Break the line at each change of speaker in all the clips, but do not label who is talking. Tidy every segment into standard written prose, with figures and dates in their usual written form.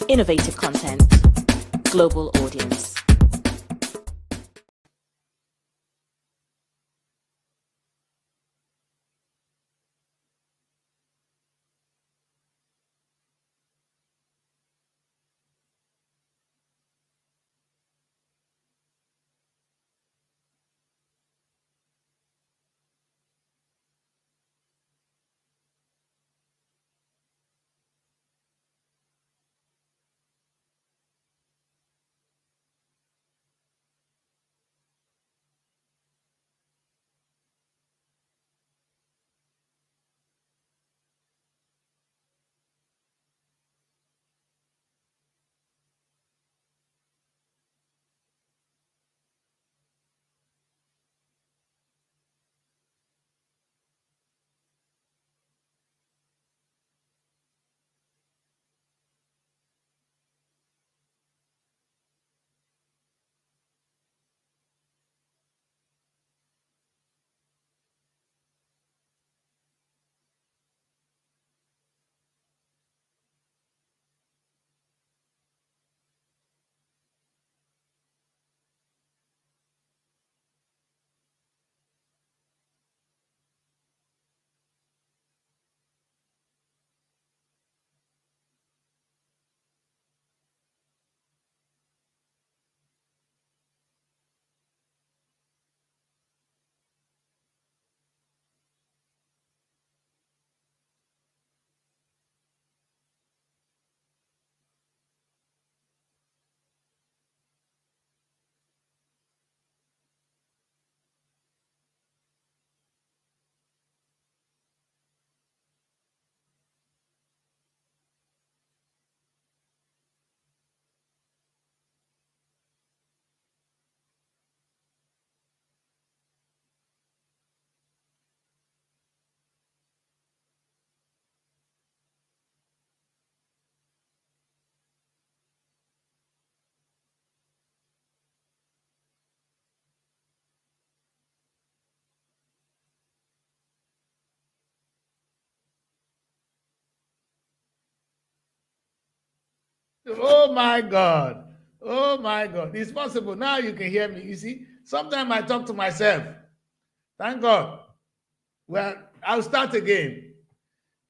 Innovative content. Global audience.
Oh my God. Oh my God. It's possible. Now you can hear me. You see, sometimes I talk to myself. Thank God. Well, I'll start again.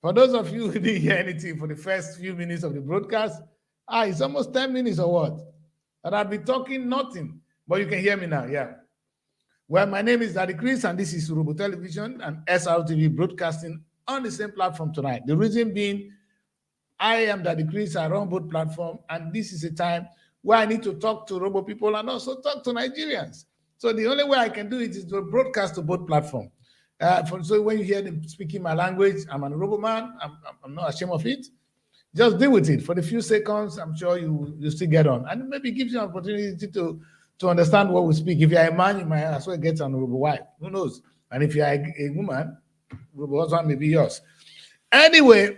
For those of you who didn't hear anything for the first few minutes of the broadcast, it's almost 10 minutes or what? And I've been talking nothing, but you can hear me now. Yeah. Well, my name is Daddy Chris, and this is Urobo Television and SRTV broadcasting on the same platform tonight. The reason being, I am Daddy Chris. I run both platforms, and this is a time where I need to talk to Robo people and also talk to Nigerians. So the only way I can do it is to broadcast to both platforms. So when you hear them speaking my language, I'm an Robo man. I'm not ashamed of it. Just deal with it for the few seconds. I'm sure you still get on, and maybe gives you an opportunity to understand what we speak. If you're a man, you might as well get an Robo wife. Who knows? And if you're a woman, Robo husband may be yours. Anyway,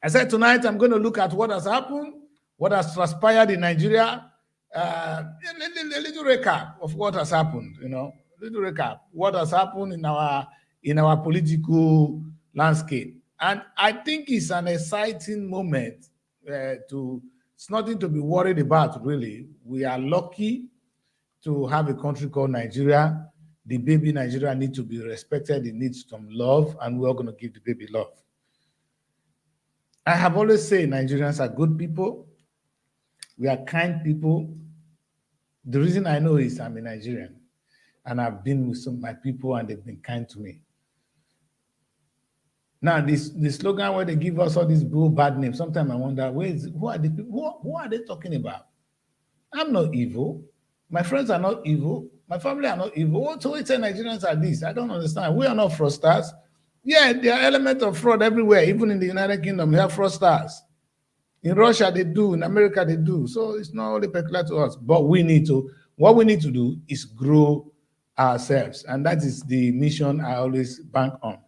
I said tonight I'm going to look at what has happened, what has transpired in Nigeria, a little recap of what has happened, little recap, what has happened in our political landscape. And I think it's an exciting moment it's nothing to be worried about, really. We are lucky to have a country called Nigeria. The baby Nigeria needs to be respected. It needs some love, and we're going to give the baby love. I have always said Nigerians are good people. We are kind people. The reason I know is I'm a Nigerian, and I've been with some of my people, and they've been kind to me. Now, the slogan where they give us all these bad names, sometimes I wonder, who are the people? Who are they talking about? I'm not evil. My friends are not evil. My family are not evil. So we say Nigerians are this. I don't understand. We are not fraudsters. Yeah, there are elements of fraud everywhere. Even in the United Kingdom, we have fraudsters. In Russia, they do. In America, they do. So it's not only peculiar to us. But what we need to do is grow ourselves. And that is the mission I always bank on.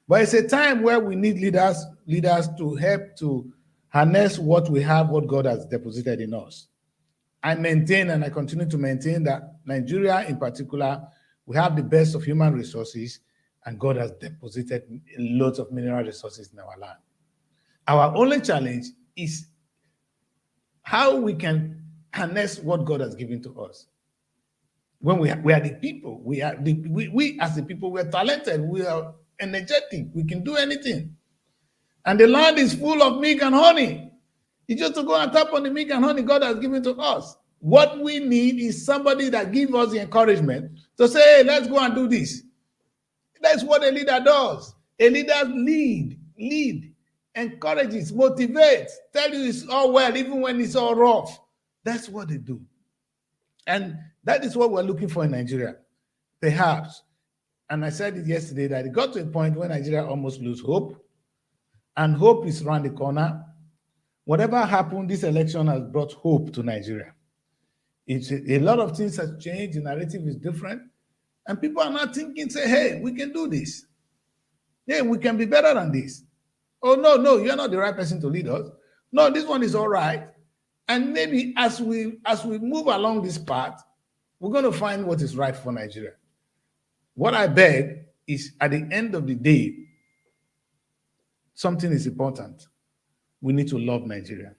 But it's a time where we need leaders to help to harness what we have, what God has deposited in us. I maintain and I continue to maintain that Nigeria in particular, we have the best of human resources, and God has deposited loads of mineral resources in our land. Our only challenge is how we can harness what God has given to us. When we are the people, we as the people, we are talented, we are energetic, we can do anything. And the land is full of milk and honey. It's just to go and tap on the milk and honey God has given to us. What we need is somebody that gives us the encouragement to say, hey, let's go and do this. That's what a leader does. A leader lead, encourages, motivates, tell you it's all well, even when it's all rough. That's what they do. And that is what we're looking for in Nigeria, perhaps. And I said it yesterday that it got to a point where Nigeria almost lose hope, and hope is around the corner. Whatever happened, this election has brought hope to Nigeria. It's a lot of things have changed. The narrative is different, and people are not thinking, say, hey, we can do this. Hey, we can be better than this. Oh, no, you're not the right person to lead us. No, this one is all right. And maybe as we move along this path, we're going to find what is right for Nigeria. What I beg is, at the end of the day, something is important. We need to love Nigeria.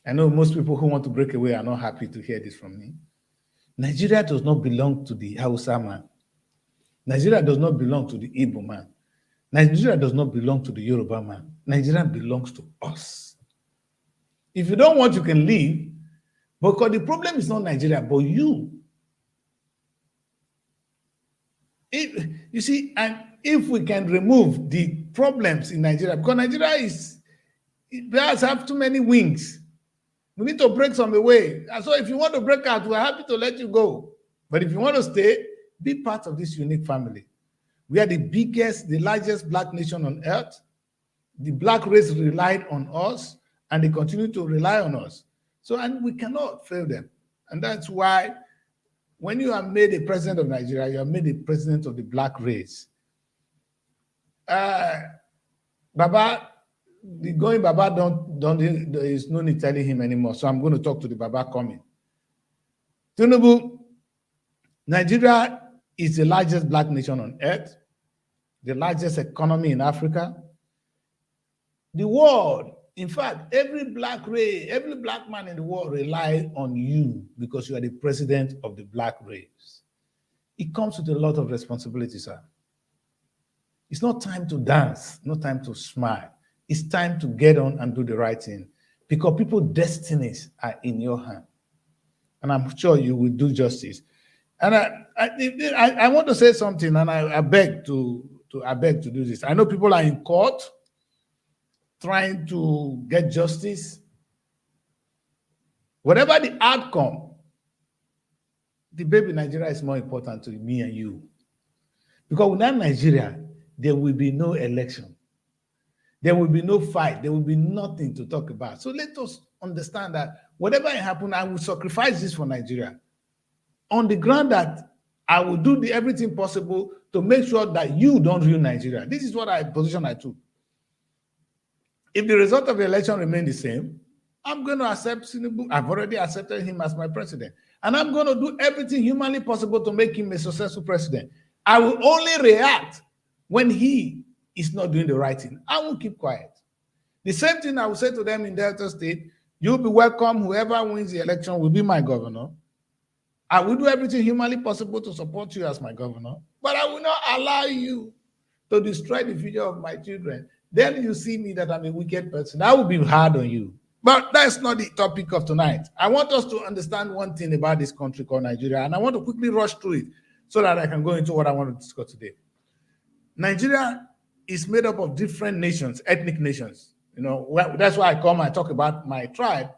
I know most people who want to break away are not happy to hear this from me. Nigeria does not belong to the Hausa man. Nigeria does not belong to the Igbo man. Nigeria does not belong to the Yoruba man. Nigeria belongs to us. If you don't want, you can leave, because the problem is not Nigeria, but you. You see, and if we can remove the problems in Nigeria, because Nigeria does have too many wings. We need to break some away. And so if you want to break out, we're happy to let you go. But if you want to stay, be part of this unique family. We are the biggest, the largest Black nation on earth. The Black race relied on us, and they continue to rely on us. So, and we cannot fail them. And that's why when you are made a president of Nigeria, you are made a president of the Black race. Baba, the going Baba there is no need telling him anymore. So I'm going to talk to the Baba coming. Tinubu, Nigeria is the largest Black nation on earth, the largest economy in Africa. The world, in fact, every Black man in the world relies on you because you are the president of the Black race. It comes with a lot of responsibility, sir. It's not time to dance, not time to smile. It's time to get on and do the right thing, because people's destinies are in your hand. And I'm sure you will do justice. And I want to say something, and I beg to do this. I know people are in court trying to get justice. Whatever the outcome, the baby Nigeria is more important to me and you. Because without Nigeria, there will be no election. There will be no fight. There will be nothing to talk about. So let us understand that whatever happens, I will sacrifice this for Nigeria, on the ground that I will do everything possible to make sure that you don't ruin Nigeria. This is what position I took. If the result of the election remains the same, I'm going to accept Tinubu. I've already accepted him as my president. And I'm going to do everything humanly possible to make him a successful president. I will only react when he is not doing the right thing. I won't keep quiet. The same thing I will say to them in Delta State: you'll be welcome. Whoever wins the election will be my governor. I will do everything humanly possible to support you as my governor, but I will not allow you to destroy the future of my children. Then you see me that I'm a wicked person. I will be hard on you. But that's not the topic of tonight. I want us to understand one thing about this country called Nigeria, and I want to quickly rush through it so that I can go into what I want to discuss today. Nigeria is made up of different nations, ethnic nations. You know, that's why I talk about my tribe.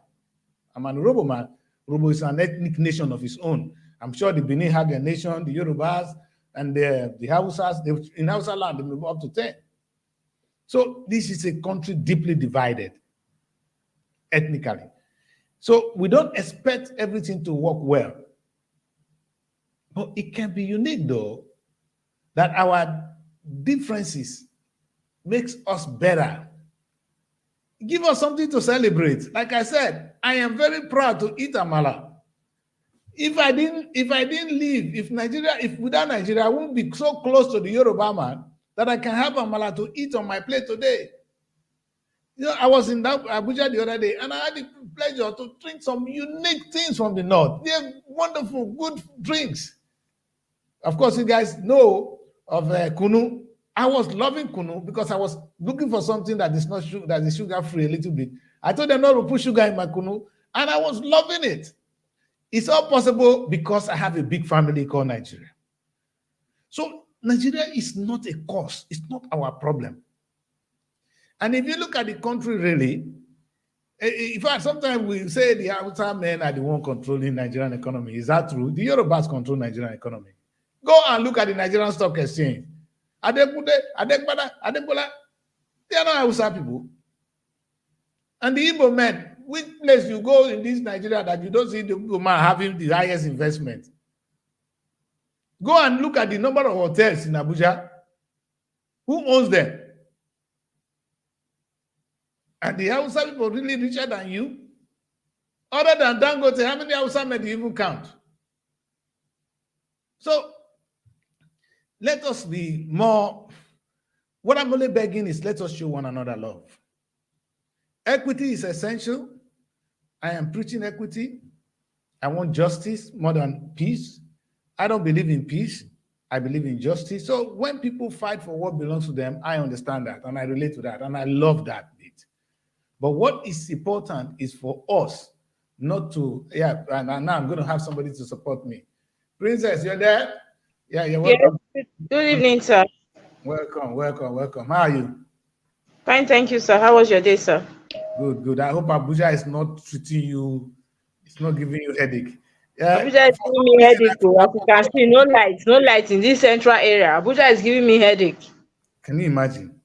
I'm an Urobo man. Urobo is an ethnic nation of its own. I'm sure the Benin have their nation, the Yorubas, and the Hausas. In Hausa land, they move up to 10. So this is a country deeply divided ethnically. So we don't expect everything to work well. But it can be unique, though, that our differences makes us better. Give us something to celebrate. Like I said, I am very proud to eat amala. If I didn't live, if without Nigeria, I wouldn't be so close to the Yoruba man that I can have amala to eat on my plate today. You know, I was in that Abuja the other day, and I had the pleasure to drink some unique things from the north. They're wonderful, good drinks. Of course, you guys know of kunu. I was loving kunu because I was looking for something that is not sugar, that is sugar free a little bit. I told them not to put sugar in my kunu, and I was loving it. It's all possible because I have a big family called Nigeria. So Nigeria is not a cause. It's not our problem. And if you look at the country, really, in fact, sometimes we say the Hausa men are the one controlling Nigerian economy. Is that true? The Yorubas control Nigerian economy. Go and look at the Nigerian Stock Exchange. Adekunle, Adekbada, Adebola, they are not Hausa people. And the Igbo men, which place you go in this Nigeria that you don't see the Igbo man having the highest investment? Go and look at the number of hotels in Abuja. Who owns them? And the Hausa people really richer than you? Other than Dangote, how many Hausa men do you even count? So let us be more. What I'm only begging is let us show one another love. Equity is essential. I am preaching equity. I want justice more than peace. I don't believe in peace. I believe in justice. So when people fight for what belongs to them, I understand that and I relate to that and I love that bit. But what is important is for us not to, and now I'm going to have somebody to support me. Princess, you're there? Yeah, you're welcome.
Yes. Good evening, sir.
Welcome. How are you?
Fine, thank you, sir. How was your day, sir?
Good. I hope Abuja is not treating you, it's not giving you headache.
Abuja is giving me headache. As you can see, no light in this central area. Abuja is giving me headache.
Can you imagine?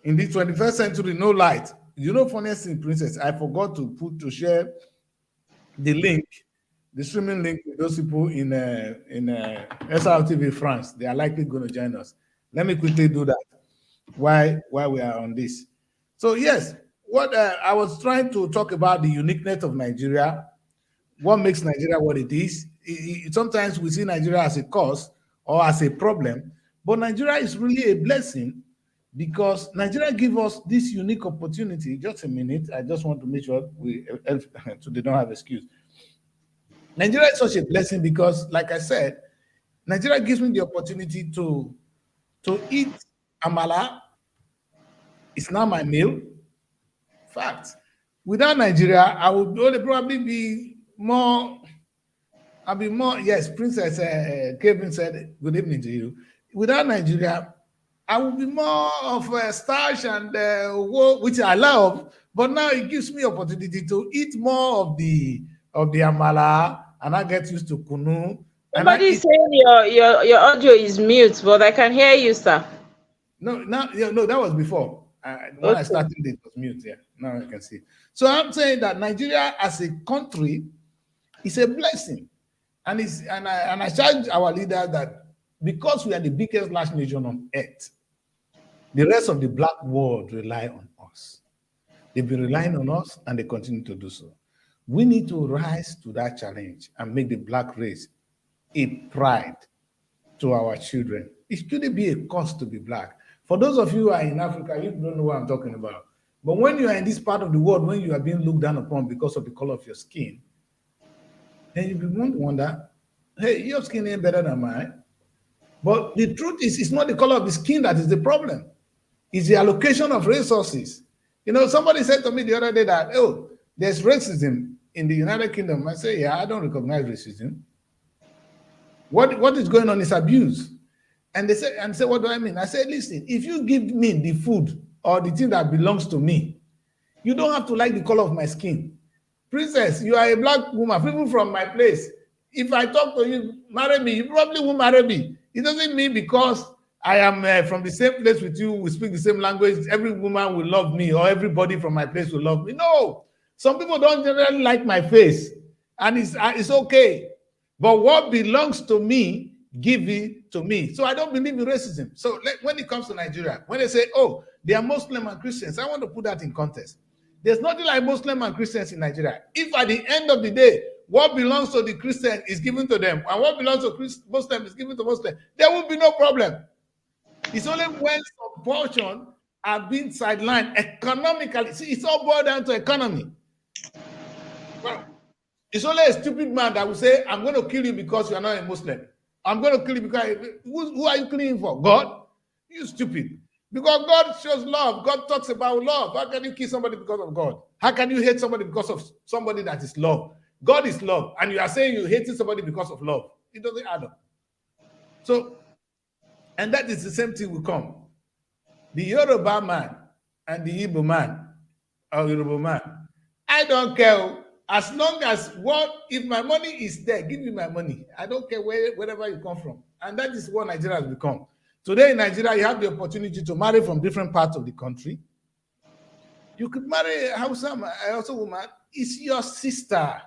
In the 21st century, no light. You know, funniest thing, Princess, I forgot to share the link, the streaming link with those people in SRTV France. They are likely going to join us. Let me quickly do that while we are on this. So yes, what I was trying to talk about the uniqueness of Nigeria, what makes Nigeria what it is. Sometimes we see Nigeria as a cause or as a problem, but Nigeria is really a blessing because Nigeria gives us this unique opportunity. Just a minute, I just want to make sure so they don't have excuse. Nigeria is such a blessing because, like I said, Nigeria gives me the opportunity to eat amala. It's now my meal. Fact. Without Nigeria, I would only probably be more. I'll be more. Yes, Princess Kevin said, "Good evening to you." Without Nigeria, I would be more of a starch and which I love. But now it gives me opportunity to eat more of the amala, and I get used to kunu.
Somebody is saying your audio is mute, but I can hear you, sir.
No, that was before. When I started, it was mute. Yeah, now I can see. So I'm saying that Nigeria as a country is a blessing, and I charge our leaders that because we are the biggest large nation on earth, the rest of the black world rely on us. They've been relying on us, and they continue to do so. We need to rise to that challenge and make the black race a pride to our children. It shouldn't be a cost to be black. For those of you who are in Africa, you don't know what I'm talking about. But when you are in this part of the world, when you are being looked down upon because of the color of your skin, then you begin to wonder, hey, your skin ain't better than mine. But the truth is, it's not the color of the skin that is the problem. It's the allocation of resources. You know, somebody said to me the other day that, oh, there's racism in the United Kingdom. I say, yeah, I don't recognize racism. What is going on is abuse. And they said, what do I mean? I said, listen, if you give me the food or the thing that belongs to me, you don't have to like the color of my skin. Princess, you are a black woman, people from my place. If I talk to you, marry me, you probably won't marry me. It doesn't mean because I am from the same place with you, we speak the same language, every woman will love me or everybody from my place will love me. No, some people don't generally like my face and it's okay. But what belongs to me, give it to me. So I don't believe in racism. So when it comes to Nigeria, when they say, oh, they are Muslim and Christians, I want to put that in context. There's nothing like Muslim and Christians in Nigeria. If at the end of the day, what belongs to the Christian is given to them, and what belongs to Muslim is given to Muslim, there will be no problem. It's only when some portion are being sidelined economically. See, it's all boiled down to economy. Well, it's only a stupid man that will say, I'm going to kill you because you are not a Muslim. I'm going to kill you because who are you killing for? God? You stupid. Because God shows love. God talks about love. How can you kill somebody because of God? How can you hate somebody because of somebody that is love? God is love. And you are saying you hating somebody because of love. It doesn't add up. So, and that is the same thing will come. The Yoruba man and the Igbo man, or Yoruba man, I don't care. As long as if my money is there, give me my money. I don't care wherever you come from. And that is what Nigeria has become. Today in Nigeria, you have the opportunity to marry from different parts of the country. You could marry a Hausa woman. It's your sister.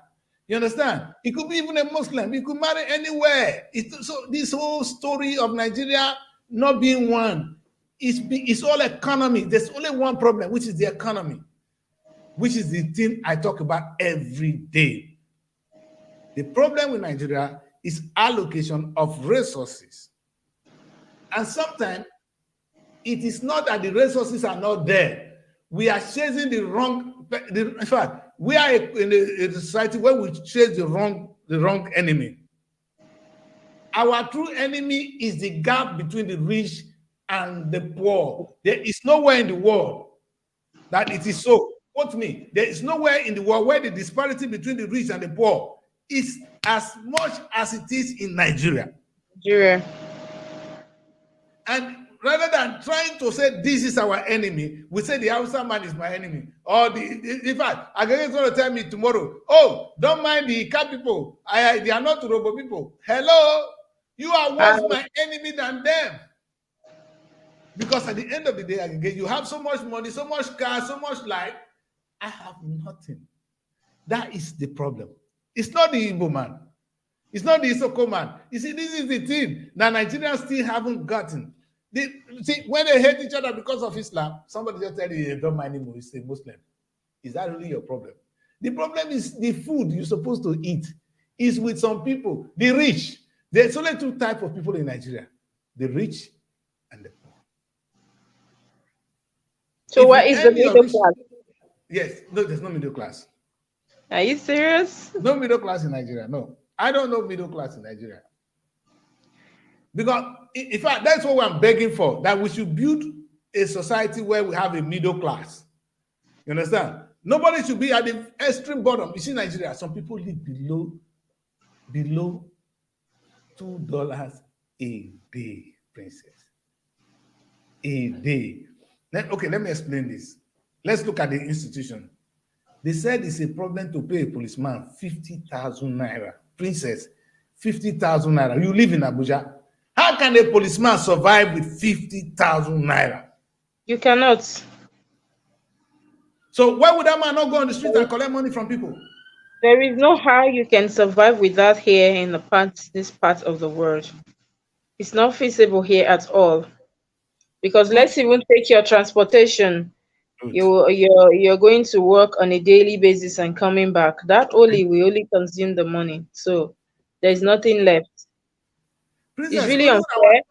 You understand? It could be even a Muslim. You could marry anywhere. So this whole story of Nigeria not being one, it's all economy. There's only one problem, which is the economy, which is the thing I talk about every day. The problem with Nigeria is allocation of resources. And sometimes it is not that the resources are not there. We are chasing the wrong, in fact, we are in a society where we chase the wrong enemy. Our true enemy is the gap between the rich and the poor. There is nowhere in the world that it is so. Quote me, there is nowhere in the world where the disparity between the rich and the poor is as much as it is in Nigeria. And rather than trying to say this is our enemy, we say the Hausa man is my enemy. Or in fact, Agege is going to tell me tomorrow, oh, don't mind the Ika people. They are not Robo people. Hello, you are worse my enemy than them. Because at the end of the day, Agege, you have so much money, so much car, so much life. I have nothing. That is the problem. It's not the Igbo man. It's not the Isoko man. You see, this is the thing that Nigerians still haven't gotten. See, when they hate each other because of Islam, somebody just tell you, don't mind him, he's a Muslim. Is that really your problem? The problem is the food you're supposed to eat is with some people, the rich. There's only two types of people in Nigeria, the rich and the poor.
So what is the middle class?
Yes, no, there's no middle class.
Are you serious?
No middle class in Nigeria, no. I don't know middle class in Nigeria. Because, in fact, that's what I'm begging for, that we should build a society where we have a middle class. You understand? Nobody should be at the extreme bottom. You see, Nigeria, some people live below $2 a day, princess. A day. Okay, let me explain this. Let's look at the institution. They said it's a problem to pay a policeman 50,000 naira. Princess, 50,000 naira. You live in Abuja. How can a policeman survive with 50,000 naira?
You cannot.
So why would that man not go on the street and collect money from people?
There is no how you can survive with that here in this part of the world. It's not feasible here at all. Because let's even take your transportation. You're going to work on a daily basis and coming back. That we only consume the money. So there's nothing left. Princess, it's really unfair.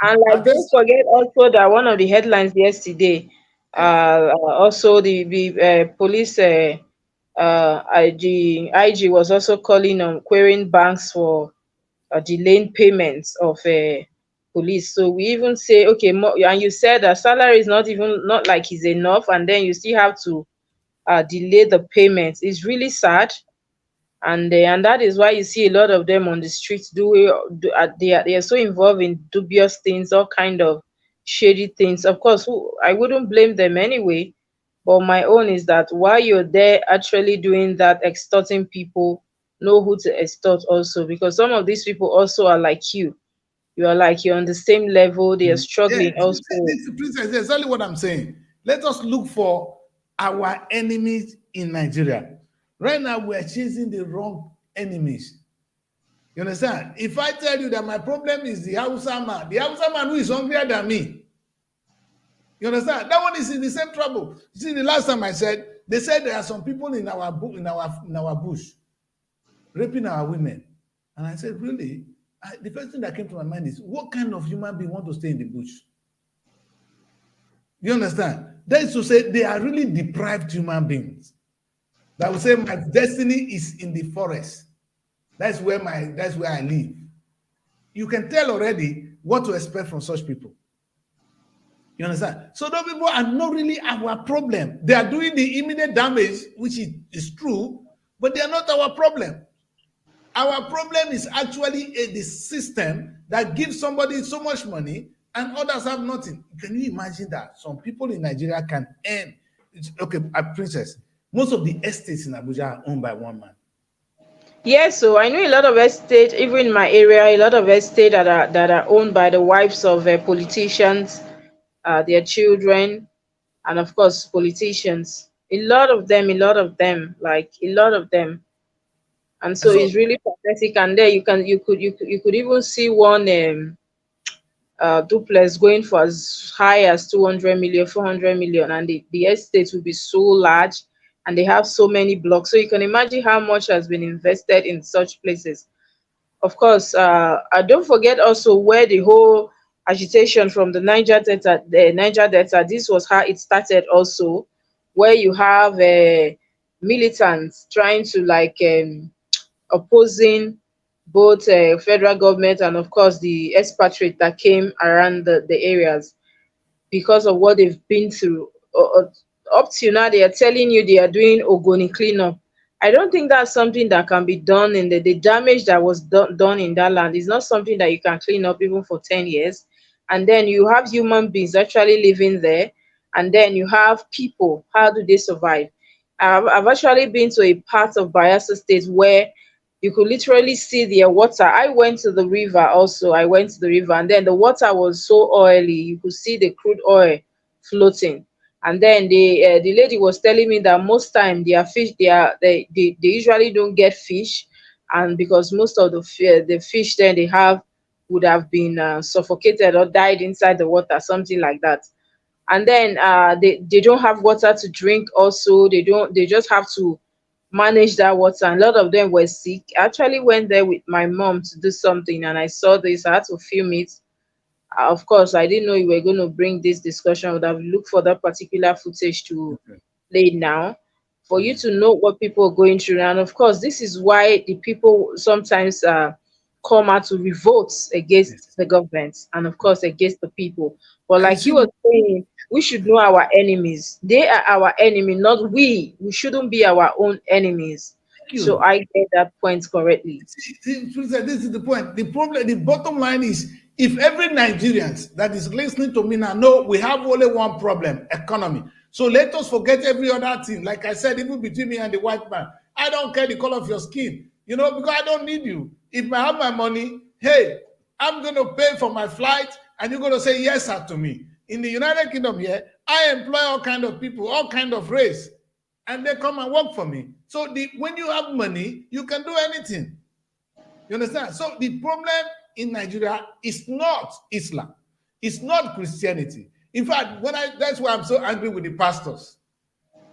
And like, don't forget also that one of the headlines yesterday, also the police IG was also calling on querying banks for delaying payments of police. So we even say, okay, and you said that salary is not like is enough, and then you still have to delay the payments. It's really sad. And that is why you see a lot of them on the streets they are so involved in dubious things, all kind of shady things. Of course, I wouldn't blame them anyway, but my own is that while you're there actually doing that, extorting people, know who to extort also, because some of these people also are like you are on the same level, they are struggling also.
Princess, that's exactly what I'm saying. Let us look for our enemies in Nigeria. Right now, we are chasing the wrong enemies. You understand? If I tell you that my problem is the Hausa man who is hungrier than me, you understand? That one is in the same trouble. You see, the last time they said there are some people in our bush raping our women. And I said, really? The first thing that came to my mind is, what kind of human being want to stay in the bush? You understand? That is to say, they are really deprived human beings. That will say, my destiny is in the forest. That's where I live. You can tell already what to expect from such people. You understand? So those people are not really our problem. They are doing the immediate damage, which is true, but they are not our problem. Our problem is actually the system that gives somebody so much money and others have nothing. Can you imagine that? Some people in Nigeria can earn. Okay, Princess, most of the estates in Abuja are owned by one man.
Yes, so I know a lot of estate, even in my area, a lot of estate that are owned by the wives of politicians, their children, and of course politicians. A lot of them, like a lot of them. And so
So
it's really pathetic. And there you could even see one duplex going for as high as 200 million, 400 million, and the estate will be so large, and they have so many blocks. So you can imagine how much has been invested in such places. Of course, don't forget also where the whole agitation from the Niger Delta, this was how it started also, where you have militants trying to opposing both federal government and of course the expatriate that came around the areas because of what they've been through. Up till now, they are telling you they are doing Ogoni cleanup. I don't think that's something that can be done in the damage that was done in that land is not something that you can clean up even for 10 years. And then you have human beings actually living there. And then you have people. How do they survive? I've actually been to a part of Bayelsa State where you could literally see their water. I went to the river also. I went to the river, and then the water was so oily. You could see the crude oil floating. And then the lady was telling me that most time their fish they usually don't get fish, and because most of the fish then they have would have been suffocated or died inside the water, something like that. And then they don't have water to drink also. They just have to manage that water, and a lot of them were sick. I actually went there with my mom to do something, and I saw this. I had to film it. Of course, I didn't know you were going to bring this discussion. I would have looked for that particular footage to play now for you to know what people are going through. And of course, this is why the people sometimes come out to revolt against the government and of course against the people. But
and you
like
see,
you were saying, we should know our enemies. They are our enemy, not we. We shouldn't be our own enemies.
thank
So
you.
I get that point correctly.
Princess, this is the point. The problem, the bottom line is, if every Nigerians that is listening to me now know we have only one problem, economy. So let us forget every other thing. Like I said, even between me and the white man, I don't care the color of your skin, because I don't need you. If I have my money, hey, I'm going to pay for my flight and you're going to say yes sir to me. In the United Kingdom here, I employ all kind of people, all kind of race, and they come and work for me. So when you have money, you can do anything. You understand? So the problem in Nigeria is not Islam. It's not Christianity. In fact, that's why I'm so angry with the pastors.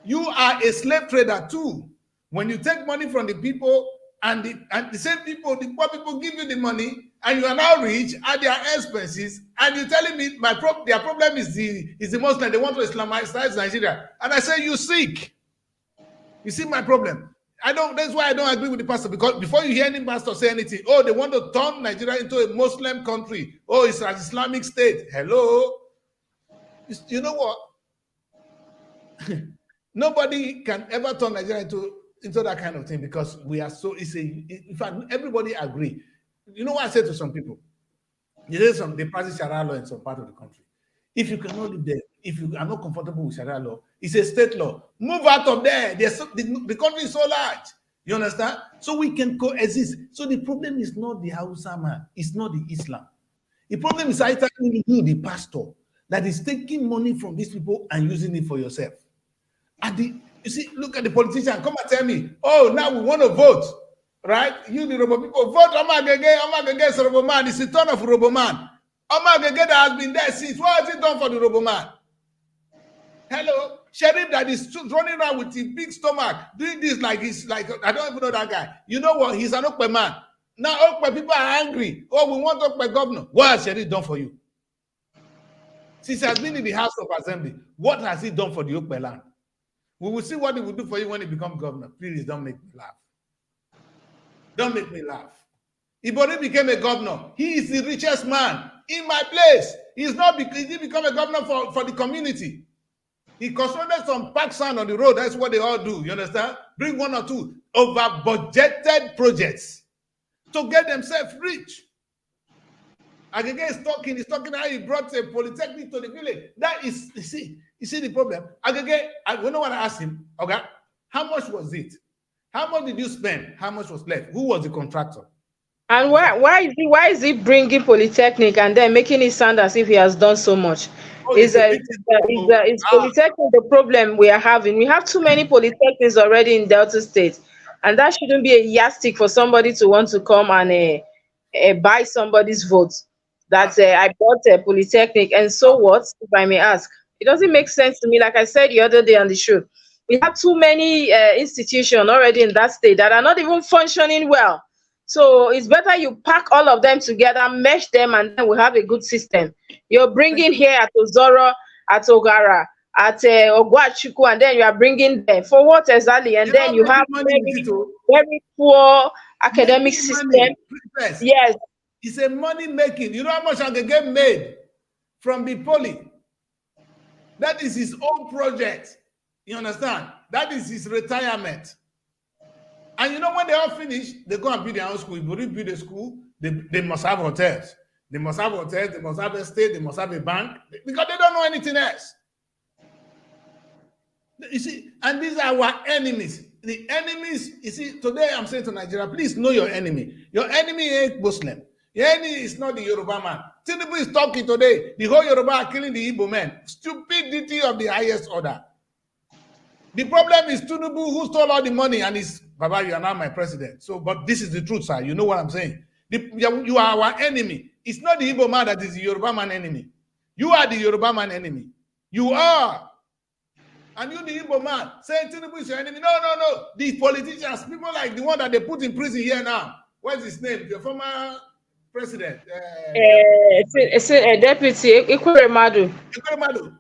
You are a slave trader too. When you take money from the people and the same people, the poor people give you the money, and you are now rich at their expenses, and you're telling me their problem is the Muslim. They want to Islamize Nigeria. And I say, you sick. You see my problem? That's why I don't agree with the pastor, because before you hear any pastor say anything, oh, they want to turn Nigeria into a Muslim country. Oh, it's an Islamic state. Hello? You know what? Nobody can ever turn Nigeria into that kind of thing, because we are so, in fact, everybody agree. You know what I say to some people? They practice Sharia law in some part of the country. If you cannot live there, if you are not comfortable with Sharia law, it's a state law. Move out of there. The country is so large. You understand? So we can coexist. So the problem is not the Hausa man. It's not the Islam. The problem is either you, the pastor, that is taking money from these people and using it for yourself. You see, look at the politician. Come and tell me, oh, now we want to vote. Right? You, the Robo people, vote Omagege Roboman. It's the turn of Roboman. Omagege that has been there since. What has he done for the Roboman? Hello? Sheriff that is running around with his big stomach, doing this like I don't even know that guy. You know what? He's an Okpe man. Now Okpe people are angry. Oh, we want Okpe governor. What has Sheriff done for you? Since he has been in the House of Assembly, what has he done for the Okpe land? We will see what he will do for you when he becomes governor. Please don't make me laugh. Don't make me laugh. Ibori became a governor. He is the richest man in my place. He didn't become a governor for the community. He constructed some park sand on the road. That's what they all do. You understand? Bring one or two over budgeted projects to get themselves rich. Agege is talking how he brought a polytechnic to the village. That is, you see the problem. Agege, you know what I asked him? Okay, how much was it? How much did you spend? How much was left? Who was the contractor?
And why is he bringing polytechnic and then making it sound as if he has done so much? Is polytechnic the problem we are having? We have too many polytechnics already in Delta State, and that shouldn't be a yardstick for somebody to want to come and buy somebody's vote. That I bought a polytechnic, and so what? If I may ask, it doesn't make sense to me. Like I said the other day on the show, we have too many institutions already in that state that are not even functioning well. So it's better you pack all of them together, mesh them, and then we have a good system. You're bringing here at Ozoro, at Ogara, at Ogwachuku, and then you are bringing them for what exactly? And then you have very poor academic system. Yes,
it's a money making. You know how much they get made from the poly? That is his own project. You understand? That is his retirement. And you know when they all finish, they go and build their own school. If you build a school, they must have hotels. They must have hotels, they must have a state, they must have a bank, because they don't know anything else. You see, and these are our enemies. The enemies, you see, today I'm saying to Nigeria, please know your enemy. Your enemy ain't Muslim. Your enemy is not the Yoruba man. Tinubu is talking today. The whole Yoruba are killing the Igbo men. Stupidity of the highest order. The problem is Tinubu, who stole all the money, and is Baba, you are now my president. So, but this is the truth, sir. You know what I'm saying? You are our enemy. It's not the Igbo man that is the Yoruba man enemy. You are the Yoruba man enemy. You are. And you, the Igbo man, saying Tinubu is your enemy. No. These politicians, people like the one that they put in prison here now. What's his name? Your former president.
It's a deputy, Ikweremadu.
Ikweremadu.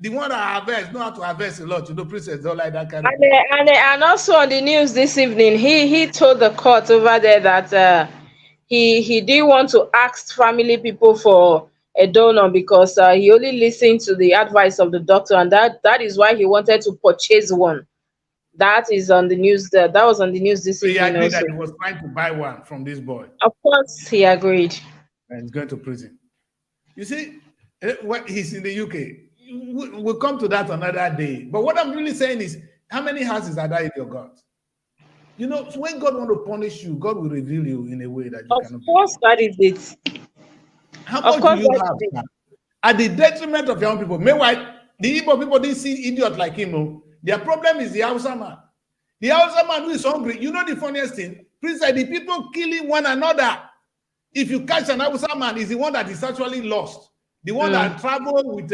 The one that harvests, know how to harvest a lot. You know, princess don't like that kind of.
And also on the news this evening, he told the court over there that he didn't want to ask family people for a donor because he only listened to the advice of the doctor, and that is why he wanted to purchase one. That is on the news. That was on the news this evening.
He agreed that he was trying to buy one from this boy.
Of course, he agreed.
And he's going to prison. You see, he's in the UK. We'll come to that another day. But what I'm really saying is, how many houses are there in your God? You know, so when God wants to punish you, God will reveal you in a way that you cannot.
Of course, that is it.
How much do you have? At the detriment of your own people. Meanwhile, the Igbo people didn't see idiots like him. No? Their problem is the Hausa man. The Hausa man who is hungry. You know the funniest thing? Prince, the people killing one another. If you catch an Hausa man, is the one that is actually lost. The one that traveled with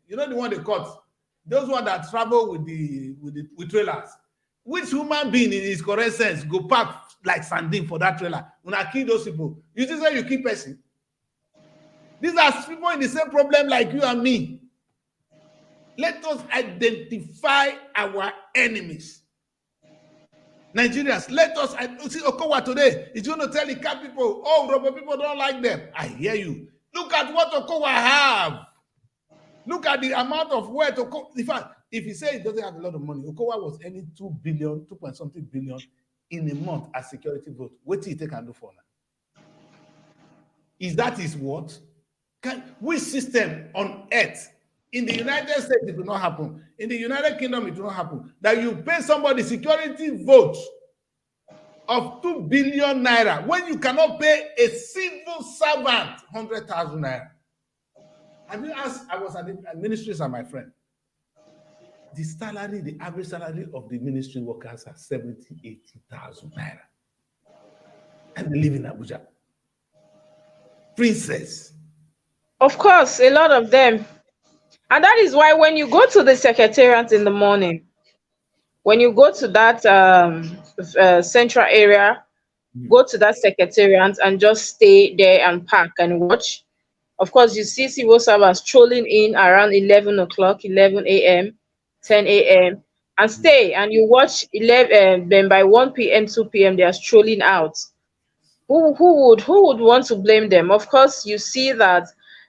you know the one they caught, those ones that travel with trailers. Which human being in his correct sense go park like sardine for that trailer? When I kill those people, you just say you keep person. These are people in the same problem like you and me. Let us identify our enemies. Nigerians, let us see Okowa today. He's going to tell the cat people, oh, Robo people don't like them. I hear you. Look at what Okowa have. Look at the amount of wealth. In fact, if he says he doesn't have a lot of money, Okowa was earning 2 point something billion in a month as security vote. What do you take and do for now? Is that his what? Which system on earth? In the United States, it will not happen. In the United Kingdom, it will not happen. That you pay somebody security vote of 2 billion naira when you cannot pay a civil servant 100,000 naira. Have you asked? I was at the ministries and my friend. The salary, the average salary of the ministry workers are 70,000, 80,000 naira. And they live in Abuja. Princess.
Of course, a lot of them. And that is why when you go to the secretariat in the morning, when you go to that central area, go to that secretariat and just stay there and park and watch. Of course, you see civil servants strolling in around 11 o'clock, 11 a.m., 10 a.m., and stay. And you watch 11, then by 1 p.m., 2 p.m., they are strolling out. Who would want to blame them? Of course, you see that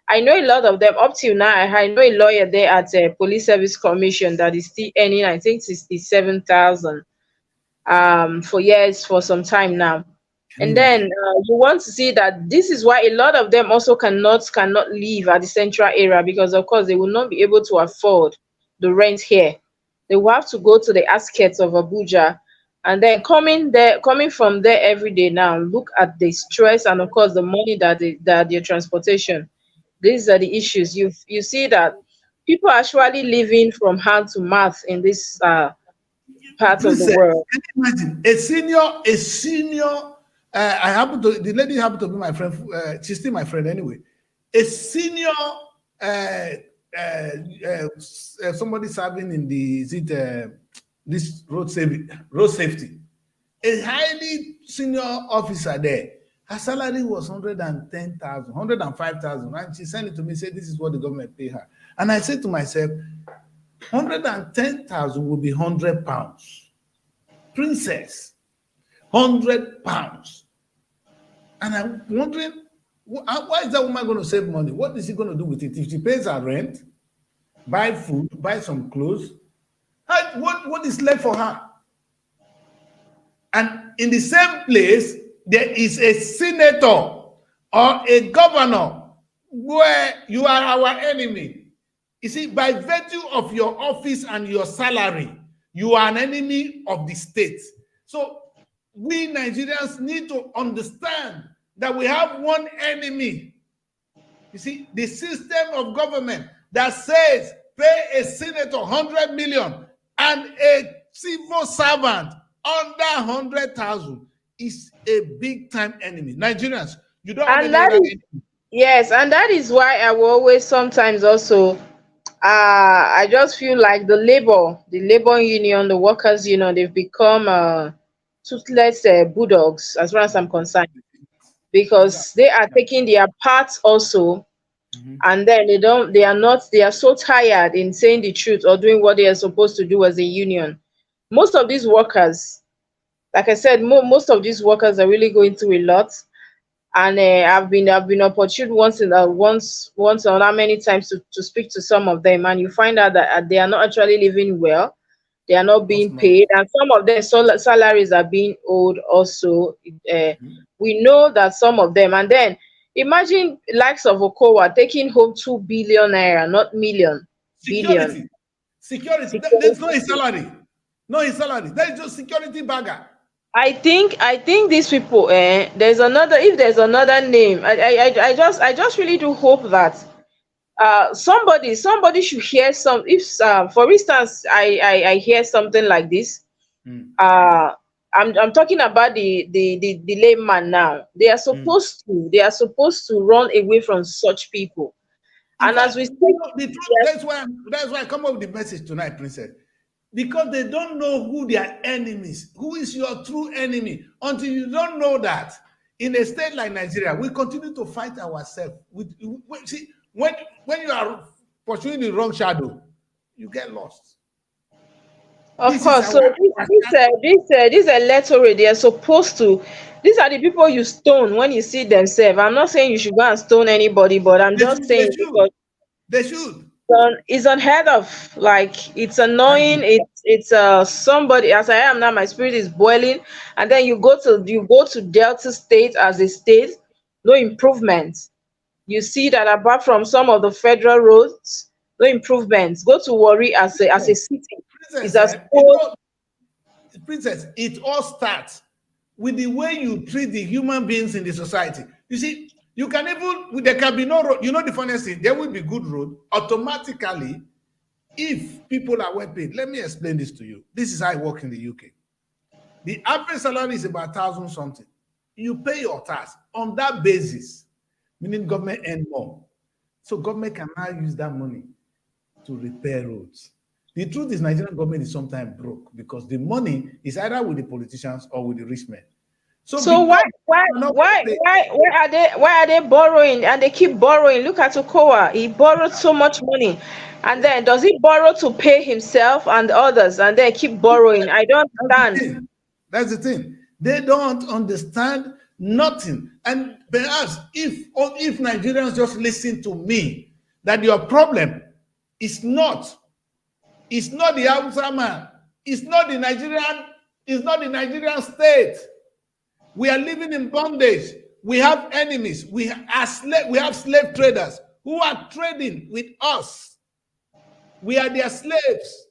I know a lot of them up till now. I know a lawyer there at Police Service Commission that is still earning, I think, 67,000 for years, for some time now. And then you want to see that this is why a lot of them also cannot live at the central area, because of course they will not be able to afford the rent here. They will have to go to the outskirts of Abuja, and then coming from there every day. Now look at the stress and of course the money that their transportation. These are the issues. You see that people are actually living from hand to mouth in this part of the
Princess,
world.
can you imagine a senior? I happen to the lady happened to be my friend. She's still my friend anyway. A senior, somebody serving in the this road safety, a highly senior officer there. Her salary was 110,000, 105,000, and she sent it to me. Said this is what the government pay her, and I said to myself, 110,000 will be £100. Princess, £100. And I'm wondering, why is that woman going to save money? What is she going to do with it? If she pays her rent, buy food, buy some clothes, what is left for her? And in the same place, there is a senator or a governor where you are our enemy. You see, by virtue of your office and your salary, you are an enemy of the state. So we Nigerians need to understand that we have one enemy. You see, the system of government that says pay a senator 100 million and a civil servant under 100,000 is a big time enemy. Nigerians, you don't have
And
any other
that is,
enemy.
yes, and that is why I will always sometimes also I just feel like the labor union, the workers union, they've become toothless bulldogs as far as I'm concerned, because
Exactly.
they are taking their parts also,
Mhm.
and then they are so tired in saying the truth or doing what they are supposed to do as a union. Most of these workers, like I said, most of these workers are really going through a lot. And I've been opportune once or how many times to speak to some of them, and you find out that they are not actually living well. They are not
Of course
being
not.
paid, and some of them salaries are being owed also. uh,
Mhm.
we know that some of them, and then imagine likes of Okowa taking home 2 billion naira, not million, billion.
Security. Security. That's not his
Security.
salary. Not his salary. That is just security bagger.
I think these people, there's another, if there's another name, I just really do hope that somebody should hear some, if for instance I hear something like this.
Mm.
uh I'm talking about the layman now.
Mm.
They are supposed to run away from such people.
In
And as
fact,
we speak,
the truth,
yes,
that's why I come up with the message tonight, Princess. Because they don't know who their enemies, who is your true enemy. Until you don't know that, in a state like Nigeria, we continue to fight ourselves. See, when you are pursuing the wrong shadow, you get lost.
of
This is
course.
our
So this electorate, they are supposed to. These are the people you stone when you see themselves. I'm not saying you should go and stone anybody, but I'm
they
just
should, they
saying
should,
because
they should.
it's unheard of. Like, it's
Thank
annoying.
you.
It's somebody, as I am now, my spirit is boiling, and then you go to Delta State as a state, no improvement. You see that apart from some of the federal roads, no improvements. Go to Warri as a city. It's
Princess,
as poor.
it all starts with the way you treat the human beings in the society. You see, you can even, there can be no road. You know the funniest thing, there will be good road automatically if people are well paid. Let me explain this to you. This is how I work in the UK. The average salary is about 1,000 something. You pay your tax on that basis, meaning government earn more. So government can now use that money to repair roads. The truth is, Nigerian government is sometimes broke because the money is either with the politicians or with the rich men.
So
because
why
we're not
why
paid,
why why are they borrowing, and they keep borrowing? Look at Okowa. He borrowed so much money. And then does he borrow to pay himself and others and then keep borrowing? I don't
that's the
understand.
thing. That's the thing. They don't understand nothing. And perhaps if Nigerians just listen to me, that your problem is not it's not the Hausa man, it's not the Nigerian state. We are living in bondage. We have enemies. We have slave traders who are trading with us. We are their slaves.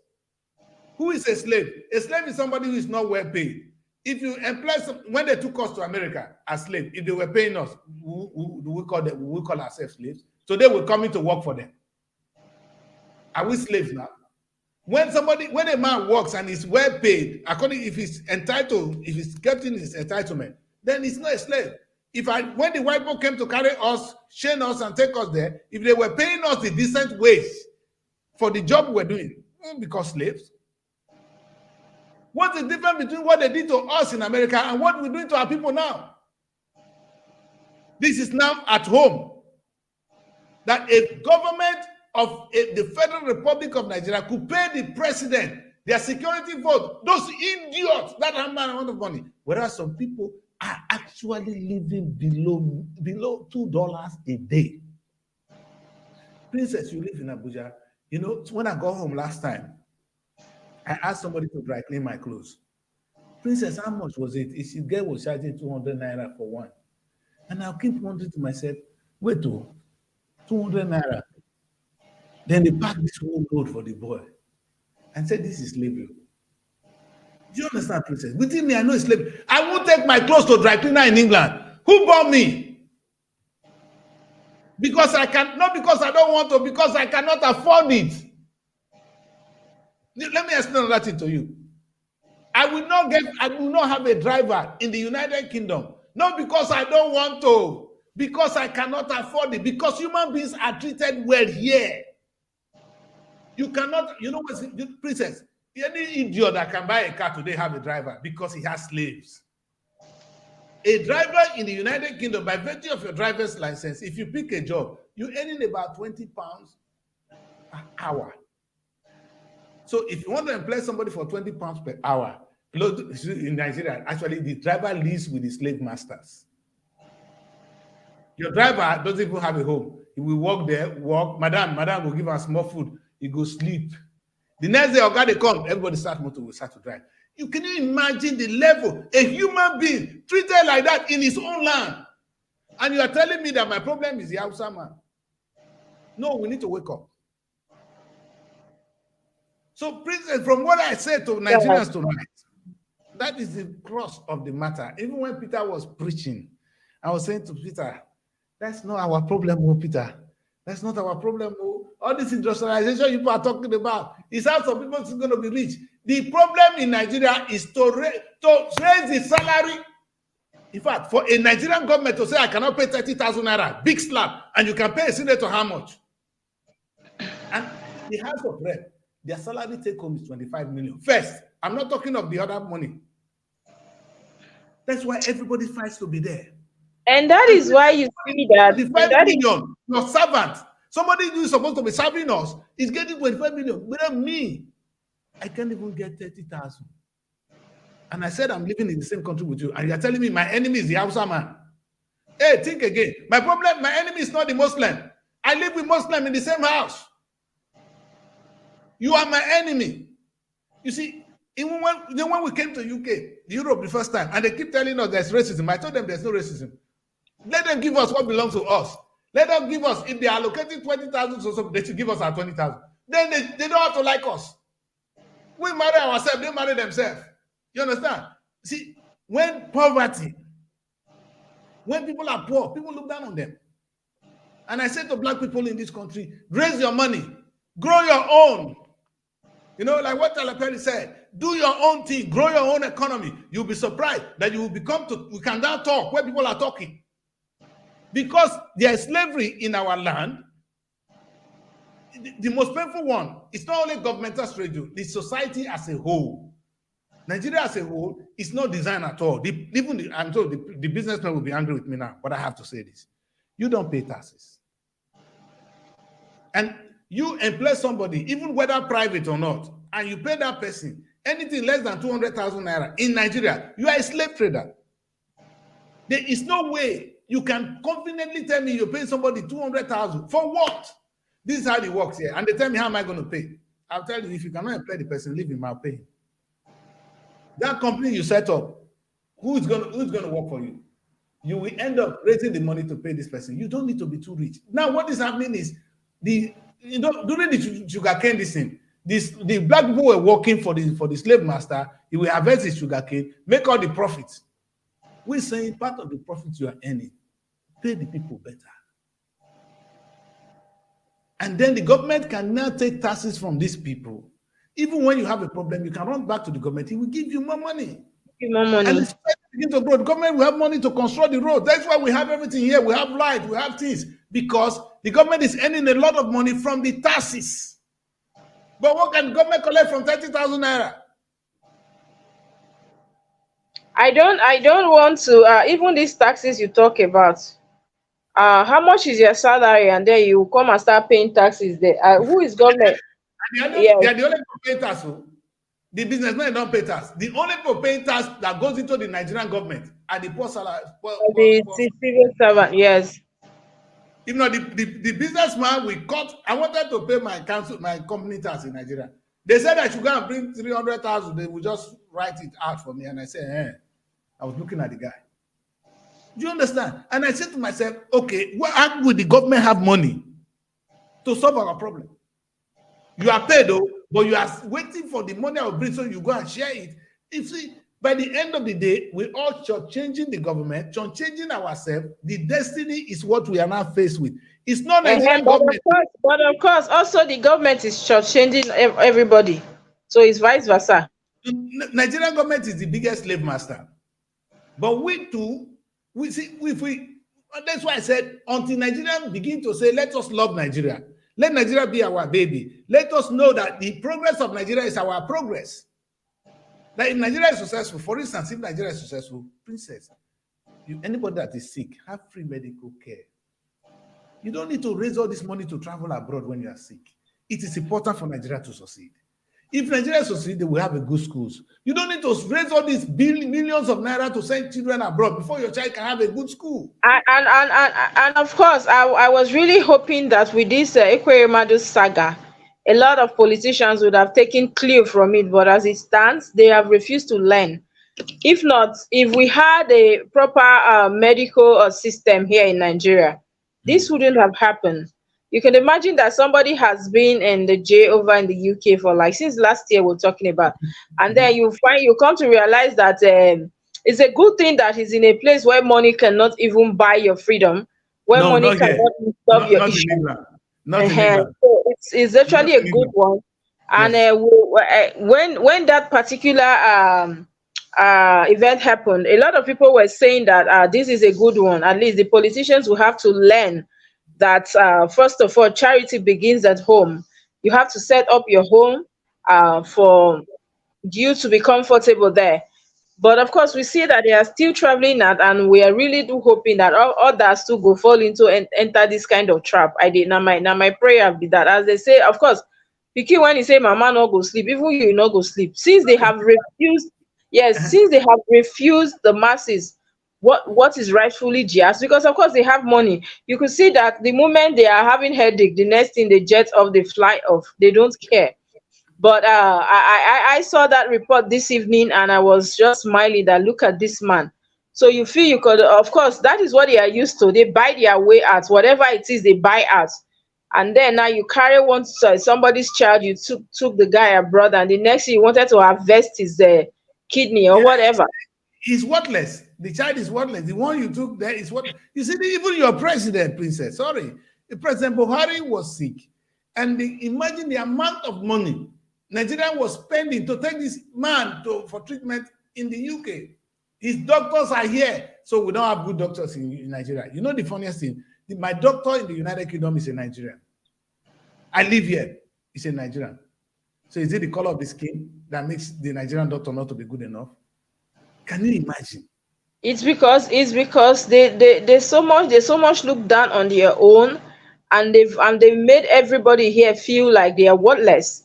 Who is a slave? A slave is somebody who is not well paid. If you employ when they took us to America as slaves, if they were paying us, who do we call them? We call ourselves slaves. So they were coming to work for them. Are we slaves now? When a man works and is well paid, according if he's entitled, if he's getting his entitlement, then he's not a slave. When the white people came to carry us, chain us, and take us there, if they were paying us the decent wage for the job we're doing, we won't become slaves. What's the difference between what they did to us in America and what we're doing to our people now? This is now at home. That a government of the Federal Republic of Nigeria could pay the president their security vote, those idiots, that amount of money. Whereas some people are actually living below $2 a day. Princess, you live in Abuja. You know, when I got home last time, I asked somebody to dry clean my clothes. Princess, how much was it? She girl was charging 200 naira for one. And I'll keep wondering to myself, wait, 200 naira. Then they packed this whole load for the boy and said, this is slavery. Do you understand, Princess? Within me, I know it's slavery. I won't take my clothes to dry cleaner in England. Who bought me? Because I can, not because I don't want to, because I cannot afford it. Let me explain that thing to you. I will not have a driver in the United Kingdom, not because I don't want to, because I cannot afford it, because human beings are treated well here. You cannot, you know what, Princess, any idiot that can buy a car today have a driver because he has slaves. A driver in the United Kingdom, by virtue of your driver's license, if you pick a job, you're earning about 20 pounds per hour. So if you want to employ somebody for 20 pounds per hour, in Nigeria, actually the driver lives with the slave masters. Your driver doesn't even have a home. He will walk there, madam will give him small food, he go sleep. The next day, they come, everybody will start to drive. You can imagine the level, a human being treated like that in his own land. And you are telling me that my problem is the Hausa man. No, we need to wake up. So, Princess, from what I said to Nigerians tonight, that is the cross of the matter. Even when Peter was preaching, I was saying to Peter, that's not our problem, oh, Peter. That's not our problem. Oh. All this industrialization you are talking about is how some people are going to be rich. The problem in Nigeria is to raise the salary. In fact, for a Nigerian government to say, I cannot pay 30,000 naira, big slap, and you can pay a senator how much? And the House of Rep, their salary take home is 25 million. First, I'm not talking of the other money. That's why everybody fights to be there.
And that is why you see that
25 million, your servant, somebody who is supposed to be serving us, is getting 25 million. But me, I can't even get 30,000. And I said, I'm living in the same country with you. And you're telling me my enemy is the Hausa man. Hey, think again. My enemy is not the Muslim. I live with Muslim in the same house. You are my enemy. You see, even when we came to UK, Europe the first time, and they keep telling us there's racism, I told them there's no racism. Let them give us what belongs to us. Let them give us, if they are allocating 20,000 or something, they should give us our 20,000. Then they don't have to like us. We marry ourselves, they marry themselves. You understand? See, when people are poor, people look down on them. And I say to black people in this country, raise your money, grow your own. You know, like what Tyler Perry said, do your own thing, grow your own economy. You'll be surprised that you will we can now talk where people are talking. Because there is slavery in our land. The most painful one, it's not only governmental slavery, it's society as a whole. Nigeria as a whole is not designed at all. I'm told the businessmen will be angry with me now, but I have to say this. You don't pay taxes. And you employ somebody, even whether private or not, and you pay that person anything less than 200,000 naira in Nigeria, you are a slave trader. There is no way you can confidently tell me you're paying somebody 200,000 for what? This is how it works here. And they tell me, how am I going to pay? I'll tell you, if you cannot employ the person, leave him, I'll pay him. That company you set up, who's going to work for you? You will end up raising the money to pay this person. You don't need to be too rich. Now, what is happening is during the sugarcane the black people were working for the slave master. He will harvest his sugarcane, make all the profits. We're saying part of the profits you are earning, pay the people better. And then the government can now take taxes from these people. Even when you have a problem, you can run back to the government. He will give you more money.
More money.
And it's begin to grow. The government will have money to construct the road. That's why we have everything here. We have light, we have things. Because the government is earning a lot of money from the taxes. But what can the government collect from 30,000 naira?
I don't want to even these taxes you talk about. How much is your salary, and then you come and start paying taxes there? Who is government?
They are the only people paying tax. The businessmen don't pay tax. The only people paying tax that goes into the Nigerian government are the poor salary.
The civil servant, yes.
You know, the businessman we cut. I wanted to pay my company tax in Nigeria. They said I should go and bring 300,000. They would just write it out for me, and I said, I was looking at the guy. Do you understand? And I said to myself, okay, how would the government have money to solve our problem? You are paid though, but you are waiting for the money I will bring so you go and share it. You see, by the end of the day, we all changing the government, changing ourselves. The destiny is what we are now faced with. It's not Nigerian government.
But of course, also the government is changing everybody. So it's vice versa.
Nigerian government is the biggest slave master. But we too, that's why I said, until Nigerians begin to say, let us love Nigeria. Let Nigeria be our baby. Let us know that the progress of Nigeria is our progress. That if Nigeria is successful, for instance, if Nigeria is successful, princess, anybody that is sick, have free medical care. You don't need to raise all this money to travel abroad when you are sick. It is important for Nigeria to succeed. If Nigeria succeeds, they will have a good schools. You don't need to raise all these millions of naira to send children abroad before your child can have a good school.
And of course, I was really hoping that with this Ekweremadu saga, a lot of politicians would have taken clue from it, but as it stands, they have refused to learn. If not, if we had a proper medical system here in Nigeria, this wouldn't have happened. You can imagine that somebody has been in the jail over in the UK for like since last year we're talking about, and then you come to realize that it's a good thing that he's in a place where money cannot even buy your freedom, where money cannot solve your issue. So it's actually a good one. And when that particular event happened, a lot of people were saying that this is a good one. At least the politicians will have to learn that first of all, charity begins at home. You have to set up your home for you to be comfortable there. But of course, we see that they are still traveling out, and we are really hoping that others too go fall into and enter this kind of trap. Now my prayer be that, as they say, of course, Pikin, when you say mama no go sleep, even you no go sleep. Since they have refused, since they have refused the masses what is rightfully theirs, because of course they have money. You could see that the moment they are having headache, the next thing they jet off, they fly off. They don't care. But I saw that report this evening, and I was just smiling that look at this man. So you feel you could, of course, that is what they are used to. They buy their way out, whatever it is, they buy out. And then now you carry somebody's child, you took the guy abroad, and the next thing you wanted to harvest his kidney or whatever.
He's worthless. The child is worthless. The one you took there is what you see. Even your president, princess. Sorry, President Buhari was sick, and imagine the amount of money Nigeria was spending to take this man for treatment in the UK. His doctors are here, so we don't have good doctors in Nigeria. You know the funniest thing? My doctor in the United Kingdom is a Nigerian. I live here. He's a Nigerian. So is it the color of the skin that makes the Nigerian doctor not to be good enough? Can you imagine?
It's because they so much look down on their own, and they've made everybody here feel like they are worthless.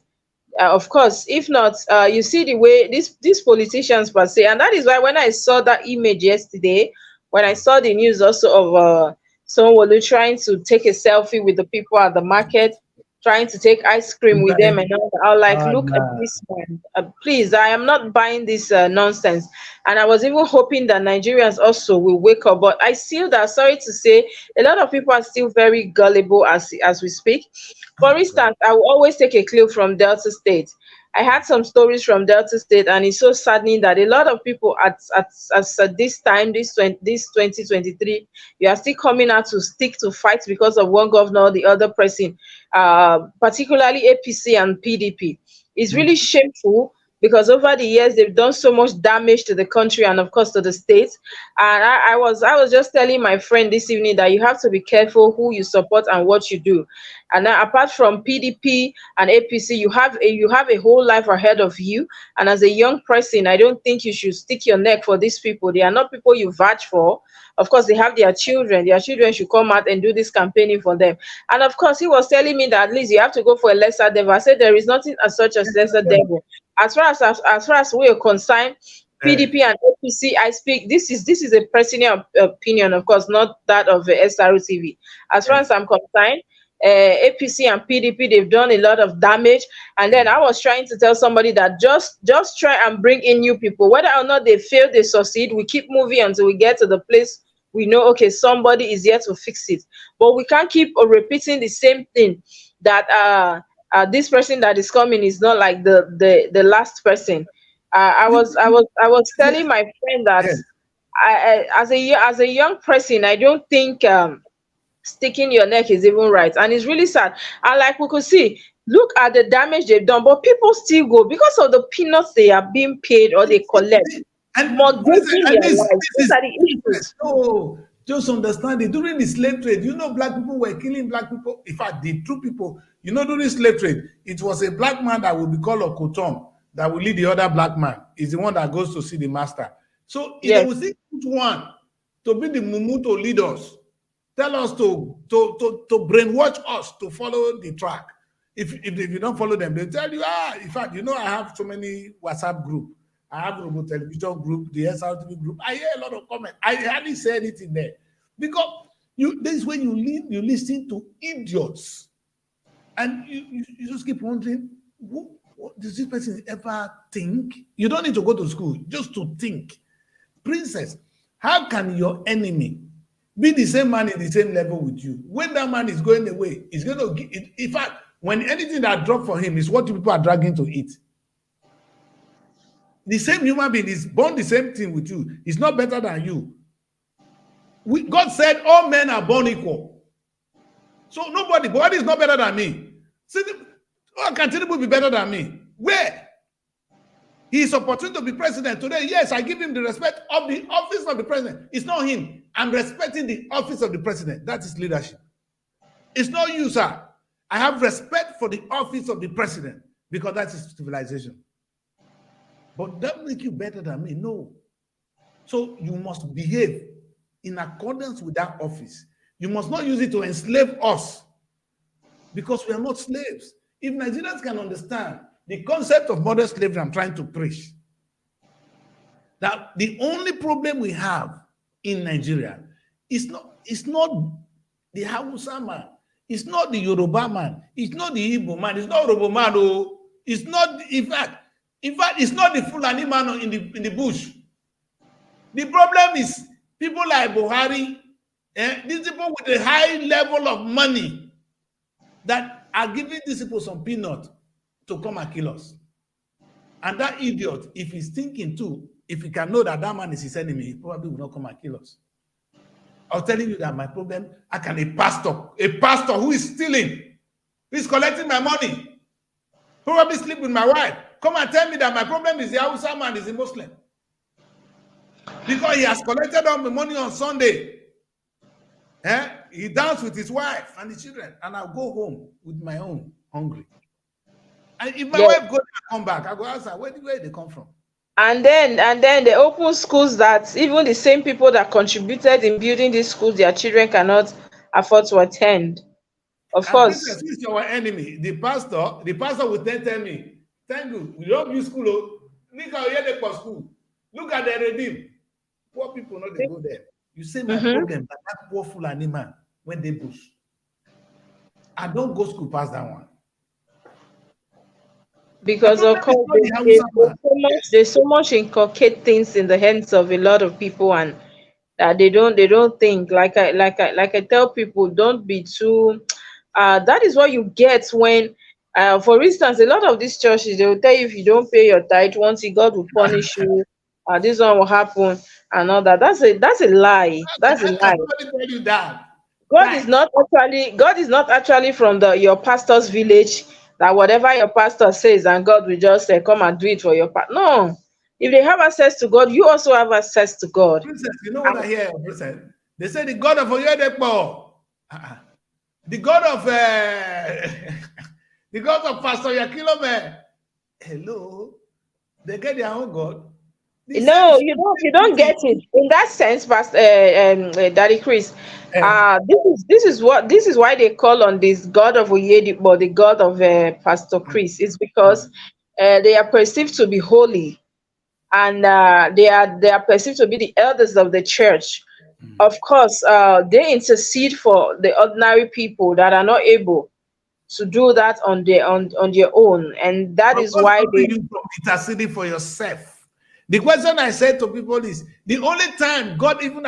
Of course, if not, you see the way these politicians per se, and that is why when I saw that image yesterday, when I saw the news also of someone trying to take a selfie with the people at the market, trying to take ice cream with them, and all, I was like, look at
Nah.
this man, please, I am not buying this nonsense. And I was even hoping that Nigerians also will wake up, but I feel that, sorry to say, a lot of people are still very gullible as we speak. For instance, I will always take a clue from Delta State. I had some stories from Delta State, and it's so saddening that a lot of people at this time, this 2023, you are still coming out to stick to fight because of one governor or the other person, particularly APC and PDP. It's really shameful because over the years they've done so much damage to the country and of course to the state. And I was just telling my friend this evening that you have to be careful who you support and what you do. And now, apart from PDP and APC, you have a whole life ahead of you. And as a young person, I don't think you should stick your neck for these people. They are not people you vouch for. Of course, they have their children. Their children should come out and do this campaigning for them. And of course, he was telling me that at least you have to go for a lesser devil. I said there is nothing as such as lesser devil. As far as we are concerned, PDP and APC, I speak. This is a personal opinion, of course, not that of the SROTV. As far as I'm concerned, APC and PDP, they've done a lot of damage. And then I was trying to tell somebody that just try and bring in new people. Whether or not they fail, they succeed. We keep moving until we get to the place we know, okay, somebody is here to fix it. But we can't keep repeating the same thing that this person that is coming is not like the last person. I was telling my friend that
Yes.
as a young person, I don't think sticking your neck is even right, and it's really sad. And like we could see, look at the damage they've done, but people still go because of the peanuts they are being paid or they collect,
And
mortgaging
and
their lives. These are the issues.
no, just understand it. During the slave trade, black people were killing black people. In fact, the true people, during slave trade, it was a black man that will be called a Okotom that will lead the other black man. Is the one that goes to see the master. So if they
Yes.
will see which one to be the mumu to lead us, tell us to brainwash us to follow the track. If you don't follow them, they tell you, in fact, I have so many WhatsApp group. I have Robo Television group, the SRTV group. I hear a lot of comments. I hardly say anything there. Because this is when you listen to idiots. And you just keep wondering, what does this person ever think? You don't need to go to school just to think. Princess, how can your enemy be the same man in the same level with you? When that man is going away, he's going to give it. In fact, when anything that dropped for him is what people are dragging to eat. The same human being is born the same thing with you. He's not better than you. God said all men are born equal. So nobody is not better than me. See, how can Tinubu be better than me? Where? He is opportune to be president today. Yes, I give him the respect of the office of the president. It's not him. I'm respecting the office of the president. That is leadership. It's not you, sir. I have respect for the office of the president because that is civilization. But that make you better than me? No. So you must behave in accordance with that office. You must not use it to enslave us because we are not slaves. If Nigerians can understand the concept of modern slavery I'm trying to preach, that the only problem we have in Nigeria is not the Hausa man, it's not the Yoruba man, it's not the Igbo man, it's not Yoruba man, oh, it's not, in fact, it's not the Fulani man in the bush. The problem is people like Buhari, these people with a high level of money that are giving these people some peanut to come and kill us. And that idiot, if he's thinking too, if he can know that that man is his enemy, he probably will not come and kill us. I'm telling you that my problem, I can a pastor who is stealing, who is collecting my money, probably sleep with my wife, come and tell me that my problem is the Hausa man is a Muslim. Because he has collected all the money on Sunday. He danced with his wife and the children, and I'll go home with my own hungry. And if my
Yeah.
wife go there and come back, I go ask her, where they come from?
And then they open schools that even the same people that contributed in building these schools, their children cannot afford to attend. Of
And Princess,
course.
who is your enemy? The pastor will then tell me, thank you, we don't use school. Oh. Look how here they for school. Look at the redeem. Poor people know they go there. You say my problem that poor fool animal when they bush. I don't go school past that one.
Because of course there's so much inculcate things in the hands of a lot of people, and that they don't think. Like I tell people, don't be too that is what you get when for instance, a lot of these churches, they will tell you if you don't pay your tithe, once God will punish you, this one will happen and all that. That's a lie. That's a
How can
lie.
somebody tell you that?
God is not actually from your pastor's village, that whatever your pastor says and God will just come and do it for your part. No. If they have access to God, you also have access to God.
Princess, you know what I hear, Princess? They say the God of Oyedepo, the God of the God of Pastor Yakilome. Hello, they get their own God.
No, you don't get it in that sense, Pastor Daddy Chris. This is why they call on this God of Oyedepo, the God of Pastor Chris. It's because they are perceived to be holy, and they are perceived to be the elders of the church. Of course, they intercede for the ordinary people that are not able to do that on their own, and that
But
is
what's
why
stopping you from interceding for yourself? The question I said to people is the only time God even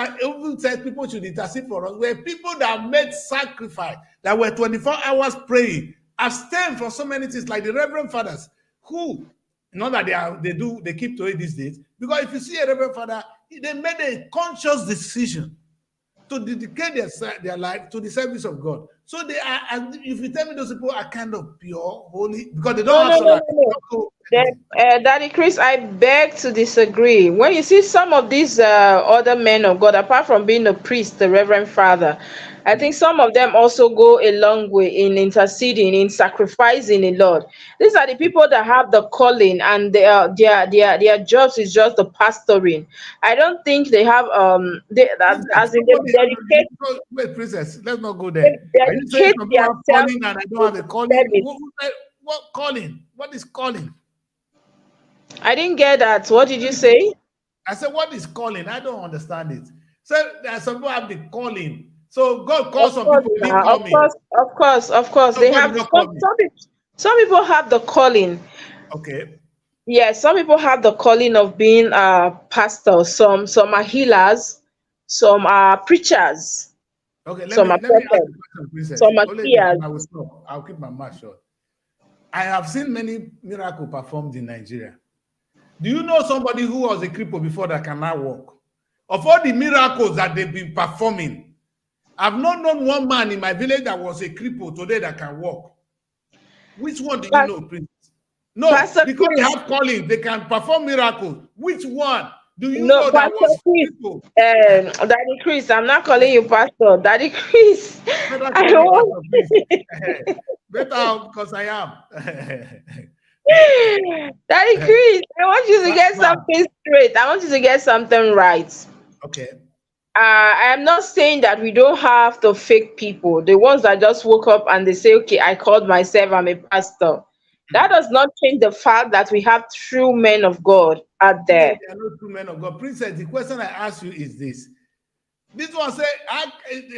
said people should intercede for us were people that made sacrifice, that were 24 hours praying, abstain from so many things, like the Reverend Fathers, who, not that they keep to it these days, because if you see a Reverend Father, they made a conscious decision to dedicate their life to the service of God. So they are, if you tell me those people are kind of pure, holy, because they don't have salary.
Daddy Chris, I beg to disagree. When you see some of these other men of God, apart from being a priest, the Reverend Father, I think some of them also go a long way in interceding, in sacrificing a lot. These are the people that have the calling, and their jobs is just the pastoring. I don't think they have as in they dedicate.
Wait, Princess, let's not go there.
They
Are you saying
dedicate
some people have
themselves
calling and I don't have a
to
calling?
service.
What calling? What is calling?
I didn't get that. What did you say?
I said, what is calling? I don't understand it. So there are some people have the calling. So God calls some people, he didn't call me.
Of course. They
God
have
did not call me.
some people have the calling.
Okay.
Yes, some people have the calling of being pastors. Some are healers, some are preachers,
Okay,
some are
let me ask
prophets,
you a question, Princess.
some are
Only this,
seers.
and I will stop. I'll keep my mouth shut. I have seen many miracles performed in Nigeria. Do you know somebody who was a cripple before that can now walk? Of all the miracles that they've been performing, I've not known one man in my village that was a cripple today that can walk. Which one do you know, Prince? No,
Pastor
because they
Chris,
have calling, they can perform miracles. Which one do you
no,
know that
Pastor
was
Chris,
cripple?
Daddy Chris, I'm not calling you Pastor. Daddy Chris,
Better
I
call me
want.
Pastor, please. Better because I am.
Daddy Chris, I want you to get
Man.
something straight. I want you to get something right.
Okay.
I am not saying that we don't have the fake people, the ones that just woke up and they say, okay, I called myself, I'm a pastor. That does not change the fact that we have true men of God out there.
There are no true men of God. Princess, the question I ask you is this. This one said,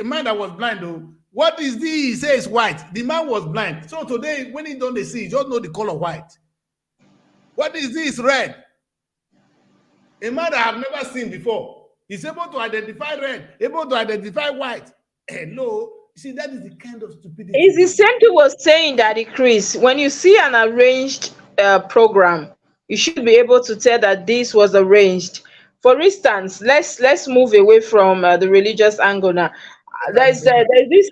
a man that was blind, though, what is this? He says white. The man was blind. So today, when he don't see, he just know the color white. What is this? Red. A man that I've never seen before. He's able to identify red, able to identify white. Hello. You see, that is the kind of stupidity.
It's the same thing was saying, Daddy Chris. When you see an arranged program, you should be able to tell that this was arranged. For instance, let's move away from the religious angle now. There's this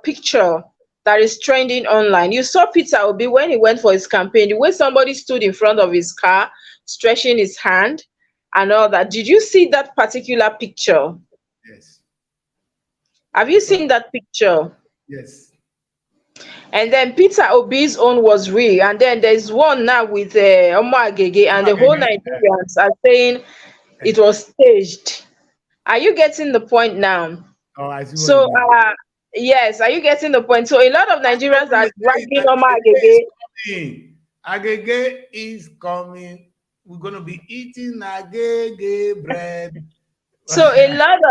picture that is trending online. You saw Peter Obi when he went for his campaign, the way somebody stood in front of his car, stretching his hand and all that. Did you see that particular picture?
Yes.
Have you seen that picture?
Yes.
And then Peter Obi's own was real. And then there's one now with Omo Agege, and the whole Nigerians are saying it was staged. Are you getting the point now?
Oh, I see what
So,
you mean.
yes, are you getting the point? So, a lot of Nigerians are dragging Omo
Agege
Agege.
is coming. Agege is coming. We're gonna be eating Agege bread.
So a lot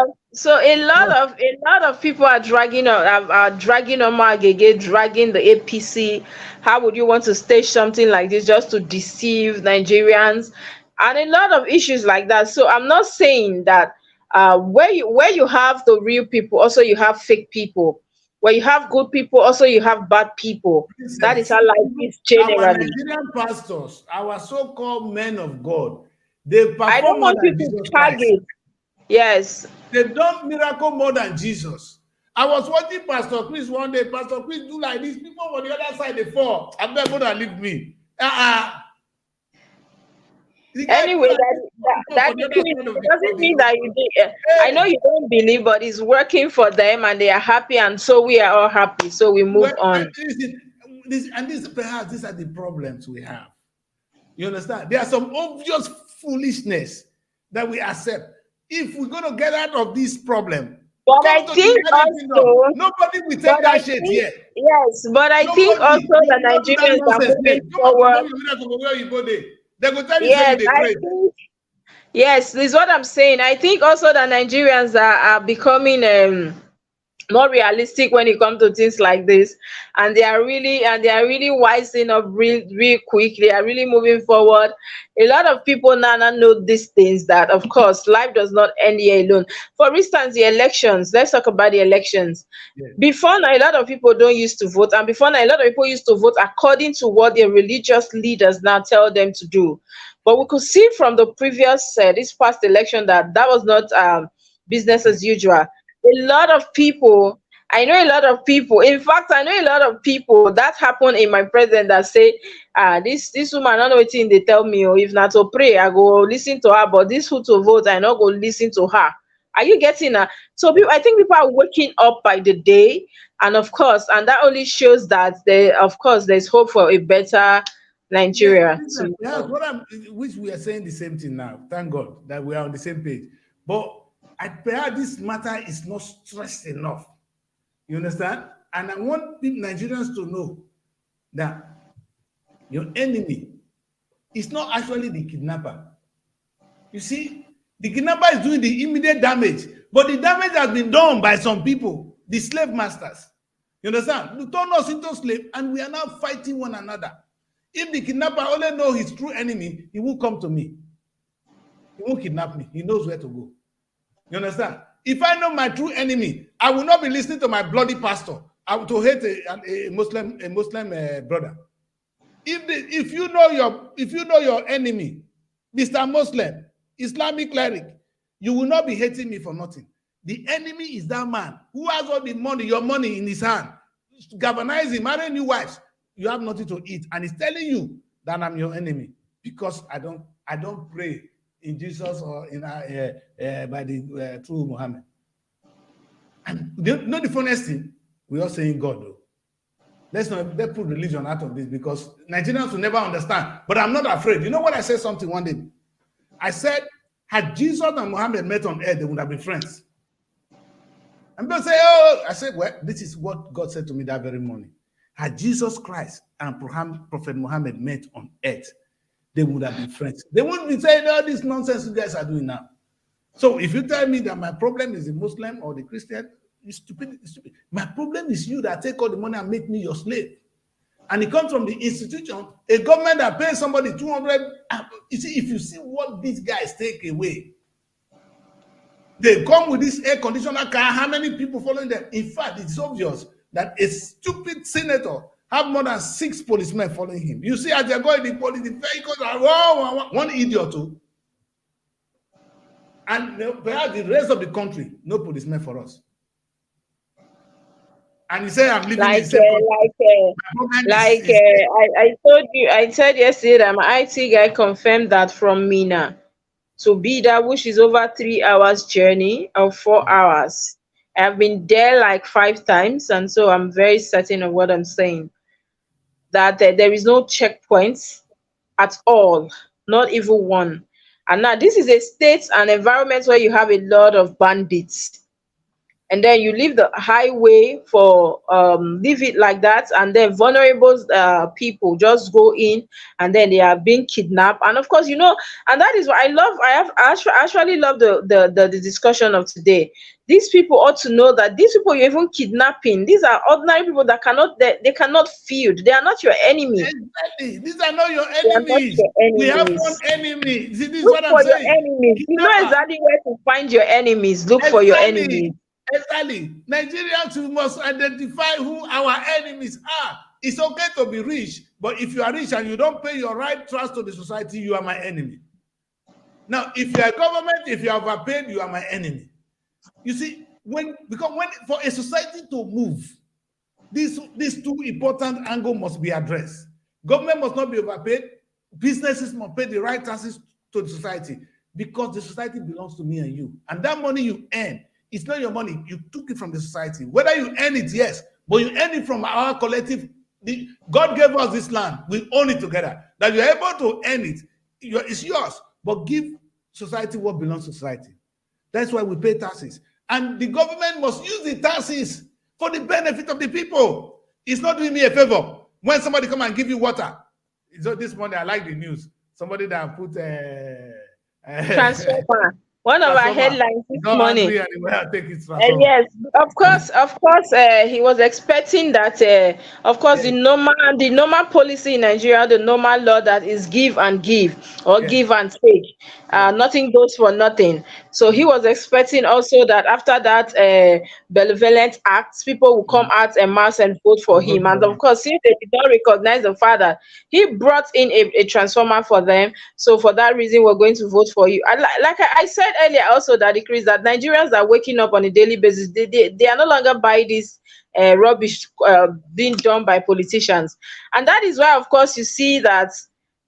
of people are dragging are dragging Omo Agege, dragging the APC. How would you want to stage something like this just to deceive Nigerians? And a lot of issues like that. So I'm not saying that where you have the real people, also you have fake people. Where you have good people, also you have bad people. That is how life is
Our
generally.
Nigerian pastors, our so-called men of God, they
I don't
perform more
want you
than
to
Jesus
tag
Christ.
it. Yes.
They've done miracle more than Jesus. I was watching Pastor Chris one day. Pastor Chris do like this. People on the other side, they fall. I'm not going to leave me.
Anyway, that doesn't mean that you did. I know you don't believe, but it's working for them and they are happy, and so we are all happy. So we move on.
Perhaps these are the problems we have. You understand? There are some obvious foolishness that we accept. If we're going to get out of this problem,
but I think also
nobody will take that shit here.
Yes, but I think also the Nigerians are moving forward.
They go tell you
yes, yes, this is what I'm saying. I think also the Nigerians are becoming more realistic when it comes to things like this, and they are really wising up real quick. They are really moving forward. A lot of people now know these things, that of course life does not end here alone. For instance, the elections, let's talk about the elections. Before now, a lot of people don't used to vote, and before now, a lot of people used to vote according to what their religious leaders now tell them to do. But we could see from the previous this past election that was not business as usual. A lot of people, I know a lot of people, in fact, I know a lot of people that happened in my presence that say, this woman, I don't know what they tell me, or if not to pray, I go listen to her, but this who to vote, I not go listen to her. Are you getting her? So I think people are waking up by the day, and of course, and that only shows that there's hope for a better Nigeria.
Which we are saying the same thing now. Thank God that we are on the same page. But perhaps this matter is not stressed enough. You understand? And I want Nigerians to know that your enemy is not actually the kidnapper. You see, the kidnapper is doing the immediate damage, but the damage has been done by some people, the slave masters. You understand? They turn us into slaves, and we are now fighting one another. If the kidnapper only knows his true enemy, he won't come to me. He won't kidnap me. He knows where to go. You understand? If I know my true enemy, I will not be listening to my bloody pastor. I will to hate a Muslim brother. If you know your enemy, Mr. Muslim, Islamic cleric, you will not be hating me for nothing. The enemy is that man who has all the money, your money in his hand, galvanize him, marry new wives. You have nothing to eat, and he's telling you that I'm your enemy because I don't pray in Jesus or in by the true Muhammad. And the funniest thing, we are saying God though. Let's put religion out of this, because Nigerians will never understand. But I'm not afraid. You know what? I said something one day. I said, had Jesus and Muhammad met on earth, they would have been friends. And people say, oh, I said, well, this is what God said to me that very morning. Had Jesus Christ and Prophet Muhammad met on earth, they would have been friends. They wouldn't be saying all this nonsense you guys are doing now. So if you tell me that my problem is the Muslim or the Christian, it's stupid. My problem is you that take all the money and make me your slave. And it comes from the institution, a government that pays somebody 200. You see, if you see what these guys take away, they come with this air conditioner car. How many people following them? In fact, it's obvious that a stupid senator have more than 6 policemen following him. You see, as they're going, the vehicles are one idiot too. And perhaps the rest of the country, no policemen for us. And he said, I'm living in the same
I told you, I said yesterday that my IT guy confirmed that from Mina to Bida, which is over 3 hours journey or 4 hours. I've been there like 5 times, and so I'm very certain of what I'm saying. That there is no checkpoints at all, not even one. And now this is a state and environment where you have a lot of bandits, and then you leave the highway for leave it like that, and then vulnerable people just go in, and then they are being kidnapped. And of course, and that is what I actually love the discussion of today. These people ought to know that these people you're even kidnapping, these are ordinary people that they cannot field. They are not your enemy.
Exactly. These are not your
They are not
enemies.
your
We have one
enemies.
enemy. See, this is
Look
what I'm
for your
saying.
enemies. You know
Kidnapper.
exactly where to find your enemies. Look for your enemies.
Exactly. Nigerians, we must identify who our enemies are. It's okay to be rich, but if you are rich and you don't pay your right trust to the society, you are my enemy. Now, if you are government, if you are overpaid, you are my enemy. You see, because for a society to move, these two important angles must be addressed. Government must not be overpaid. Businesses must pay the right taxes to the society, because the society belongs to me and you. And that money you earn, it's not your money. You took it from the society. Whether you earn it, yes, but you earn it from our collective. God gave us this land. We own it together. That you're able to earn it, it's yours. But give society what belongs to society. That's why we pay taxes. And the government must use the taxes for the benefit of the people. It's not doing me a favor. When somebody come and give you water. So this morning, I like the news. Somebody that put
Transformer. One of our headlines this morning. Yes, of course, he was expecting that. Of course, the normal policy in Nigeria, the normal law that is give and give, or give and take. Nothing goes for nothing. So he was expecting also that after that benevolent acts, people will come out en masse and vote for him. And of course, since they did not recognize the fact that he brought in a transformer for them, so for that reason, we're going to vote for you. And like I said earlier, also that Chris, that Nigerians are waking up on a daily basis. They are no longer by this rubbish being done by politicians, and that is why, of course, you see that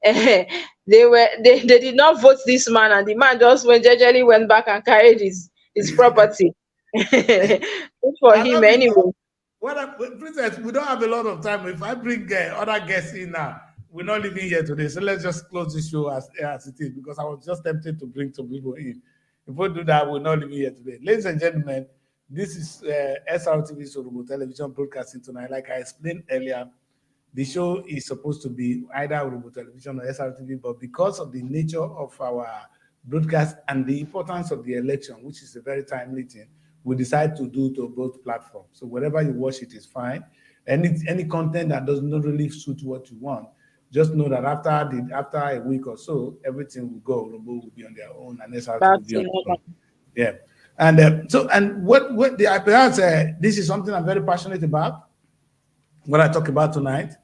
they did not vote this man, and the man just jejely went back and carried his property. Good for him anyway.
Princess, we don't have a lot of time. If I bring other guests in now, we're not leaving here today. So let's just close this show as it is, because I was just tempted to bring some people in. If we do that, we're not leaving here today. Ladies and gentlemen, this is SRTV Sorobo Television Broadcasting Tonight. Like I explained earlier, the show is supposed to be either Sorobo Television or SRTV, but because of the nature of our broadcast and the importance of the election, which is a very timely thing, we decide to do to both platforms. So wherever you watch it is fine. Any content that does not really suit what you want, just know that after a week or so, everything will go. Sorobo will be on their own, and SRTV will be on their own. Yeah. And what the perhaps this is something I'm very passionate about. What I talk about tonight,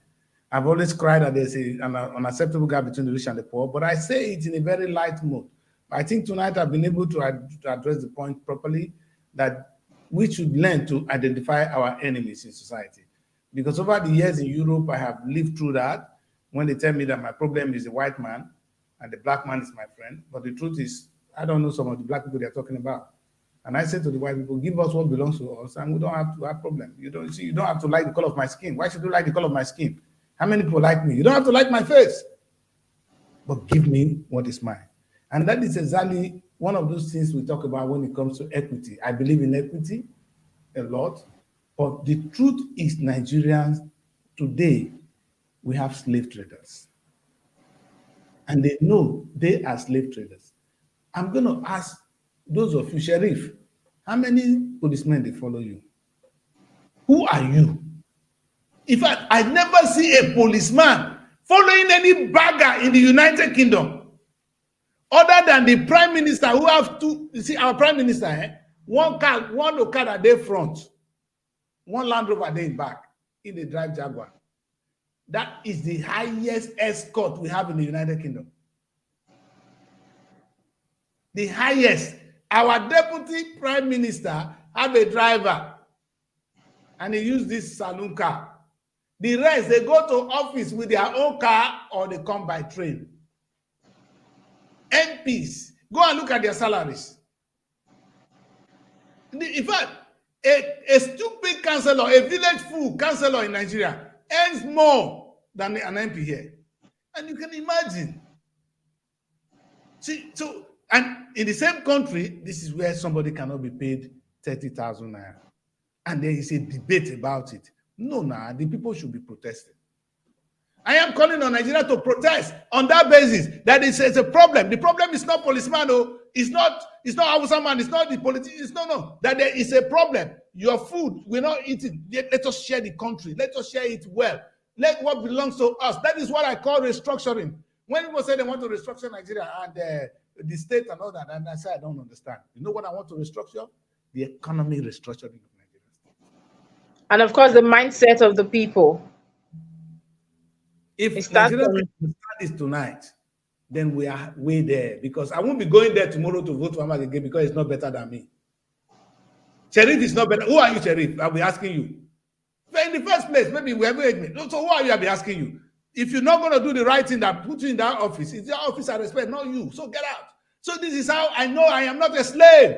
I've always cried that there's an unacceptable gap between the rich and the poor, but I say it in a very light mood. I think tonight I've been able to address the point properly, that we should learn to identify our enemies in society. Because over the years in Europe, I have lived through that, when they tell me that my problem is the white man and the black man is my friend. But the truth is, I don't know some of the black people they're talking about. And I say to the white people, give us what belongs to us, and we don't have to have problem. You don't have to like the color of my skin. Why should you like the color of my skin? How many people like me? You don't have to like my face, but give me what is mine. And that is exactly one of those things we talk about when it comes to equity. I believe in equity a lot, but the truth is, Nigerians today, we have slave traders. And they know they are slave traders. I'm going to ask those of you, Sheriff, how many policemen they follow you? Who are you? In fact, I never see a policeman following any bagger in the United Kingdom, other than the Prime Minister, who have two. You see, our Prime Minister, one Okada they front, one Land Rover they back, in the drive Jaguar. That is the highest escort we have in the United Kingdom. The highest. Our Deputy Prime Minister have a driver, and he use this saloon car. The rest, they go to office with their own car, or they come by train. MPs, go and look at their salaries. In fact, A stupid councillor, a village fool councillor in Nigeria earns more than an MP here. And you can imagine. See, so, and in the same country, this is where somebody cannot be paid 30,000 naira. And there is a debate about it. No, the people should be protesting. I am calling on Nigeria to protest on that basis. That is a problem. The problem is not policeman, no. It's not Hausa man, it's not the politicians. No. That there is a problem. Your food, we're not eating. Let us share the country. Let us share it well. Let what belongs to us. That is what I call restructuring. When people say they want to restructure Nigeria and the state and all that, and I say I don't understand. You know what I want to restructure? The economy restructuring of Nigeria.
And of course, the mindset of the people.
If Nigeria start this tonight, then we are way there, because I won't be going there tomorrow to vote for Ahmad again because it's not better than me. Sheriff is not better. Who are you, Sheriff? I'll be asking you. But in the first place, maybe we have me. So who are you? I'll be asking you. If you're not going to do the right thing that puts you in that office, it's your office I respect, not you. So get out. So this is how I know I am not a slave.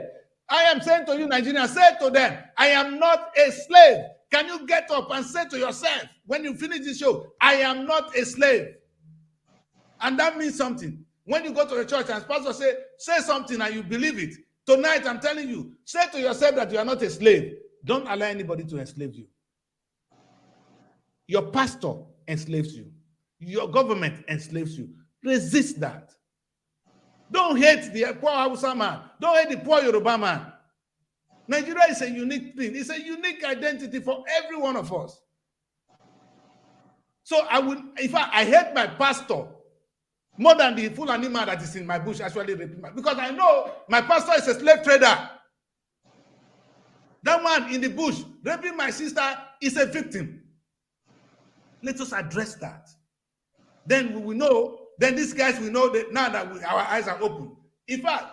I am saying to you, Nigerians, say to them, I am not a slave. Can you get up and say to yourself, when you finish this show, I am not a slave? And that means something. When you go to the church and pastor say something and you believe it, tonight I'm telling you, say to yourself that you are not a slave. Don't allow anybody to enslave you. Your pastor enslaves you. Your government enslaves you. Resist that. Don't hate the poor Hausa man. Don't hate the poor Yoruba man. Nigeria is a unique thing. It's a unique identity for every one of us. So I hate my pastor more than the Fulani man that is in my bush actually raping me, because I know my pastor is a slave trader. That man in the bush raping my sister is a victim. Let us address that. Then we will know. Then these guys will know that now that our eyes are open. In fact,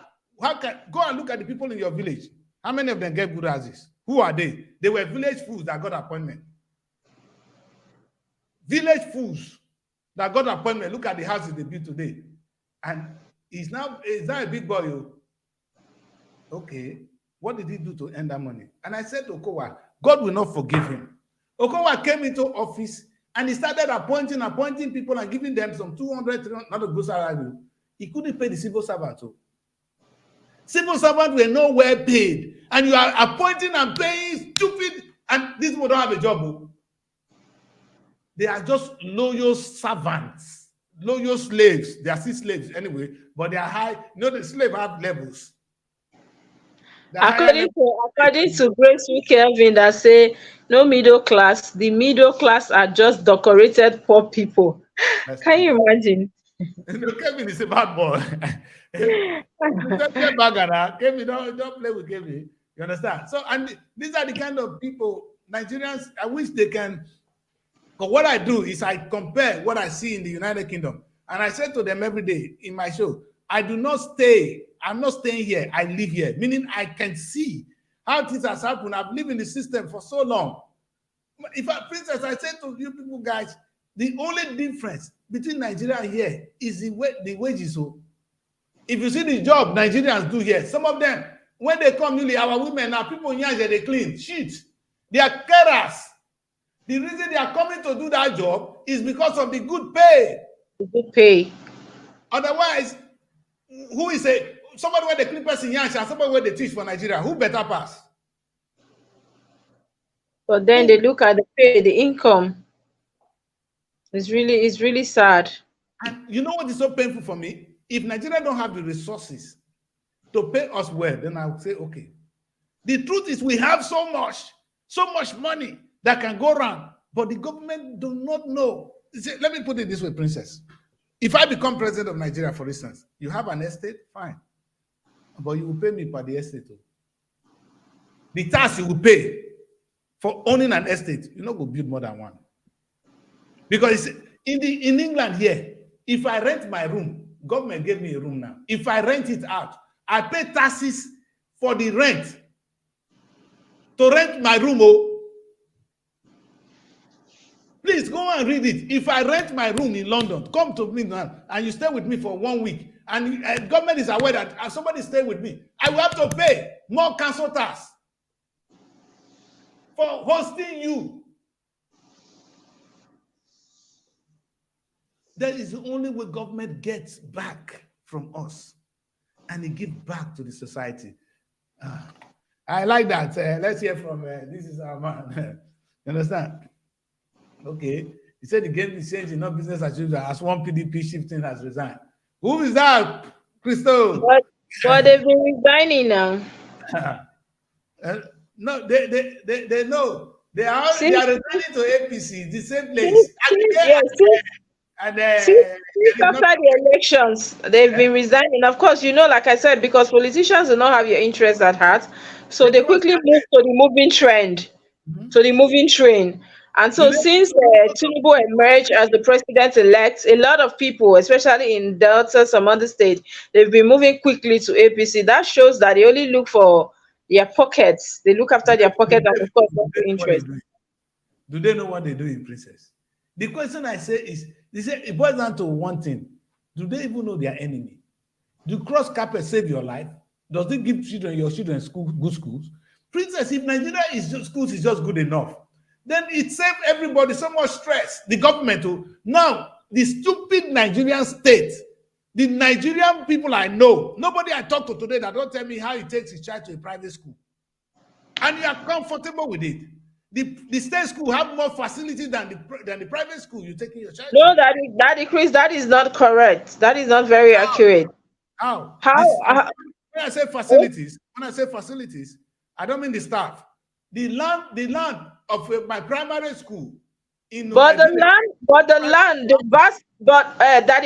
go and look at the people in your village. How many of them get good houses? Who are they? They were village fools that got appointment. Village fools that got appointment. Look at the houses they built today. And he's now a big boy. Okay, what did he do to earn that money? And I said to Okowa, God will not forgive him. Okowa came into office and he started appointing people and giving them some 200, 300, not a good salary. He couldn't pay the civil servant. Civil servants were not well paid. And you are appointing and paying stupid, and these people don't have a job. They are just loyal servants, loyal slaves. They are still slaves anyway, but they are high. You know, the slaves have levels.
According to Grace Kelvin, that say no middle class, the middle class are just decorated poor people. Can you imagine?
No, Kevin is a bad boy. Kevin, don't play with Kevin. You understand? So, and these are the kind of people, Nigerians, I wish they can. But what I do is I compare what I see in the United Kingdom. And I say to them every day in my show, I'm not staying here, I live here. Meaning I can see how things have happened. I've lived in the system for so long. Princess, I say to you people guys, the only difference between Nigeria and here is the wages. So if you see the job Nigerians do here, some of them, when they come newly, our women now, people in Yanja, they clean, shit. They are carers. The reason they are coming to do that job is because of the good pay.
Good pay.
Otherwise, who is somebody where the clippers in Yanja and somebody where they teach for Nigeria, who better pass?
But then they look at the pay, the income. It's really sad.
And you know what is so painful for me? If Nigeria don't have the resources to pay us well, then I would say, okay. The truth is we have so much money that can go around, but the government do not know. Let me put it this way, Princess. If I become president of Nigeria, for instance, you have an estate, fine. But you will pay me per the estate. The tax you will pay for owning an estate, you're not going to build more than one. Because in England here, if I rent my room, government gave me a room now. If I rent it out, I pay taxes for the rent. To rent my room, please go and read it. If I rent my room in London, come to me now, and you stay with me for 1 week, and government is aware that somebody stay with me, I will have to pay more council tax. for hosting you. That is the only way government gets back from us, and it gives back to the society. I like that. Let's hear from this is our man. You understand? Okay. He said the game is changing, not business as usual, as one PDP shifting has resigned. Who is that, Crystal?
But they've been resigning now.
No, they know. They are resigning to APC, the same place.
Since after the elections, they've been resigning. Of course, like I said, because politicians do not have your interests at heart, so they quickly move to the moving trend, to the moving train. And so, since Tinubu emerged as the president-elect, a lot of people, especially in Delta, some other states, they've been moving quickly to APC. That shows that they only look for their pockets. They look after their pocket and, of course, not the interest.
Do they know what they do in Princess? The question I say is, it boils down to one thing. Do they even know their enemy? Do cross carpet save your life? Does it give your children good schools? Princess, if Nigeria schools is just good enough, then it saved everybody so much stress. The government now, the stupid Nigerian state, the Nigerian people I know, nobody I talk to today that don't tell me how he takes his child to a private school. And you are comfortable with it. The state school have more facilities than the private school you're taking your child.
No, Daddy Chris, that is not correct. That is not very accurate.
How?
When
I say facilities, I don't mean the staff. The land of my primary school Daddy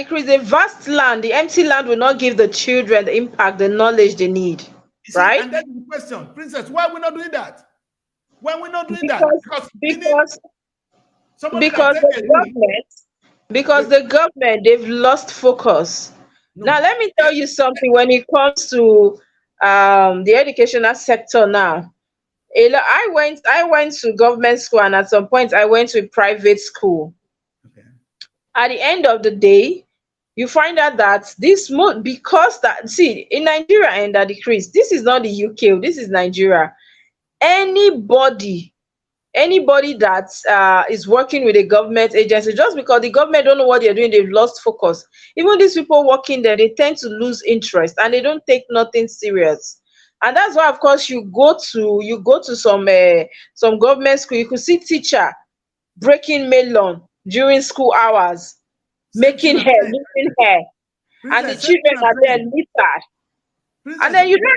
Chris, the vast land, the empty land will not give the children the impact, the knowledge they need. Right? And that's the question, Princess, why are we not doing that? Why are we not doing that? Because the government, they've lost focus. No.
Now, let me tell you something. When it comes to the educational sector now, I went to government school, and at some point I went to a private school. Okay. At the end of the day, you find out that in Nigeria, and that decrease, this is not the UK, this is Nigeria. Anybody that is working with a government agency, just because the government don't know what they're doing, they've lost focus. Even these people working there, they tend to lose interest, and they don't take nothing serious. And that's why, of course, you go to some government school, you could see teacher breaking melon during school hours, making hair, and the children are there littered. And then you know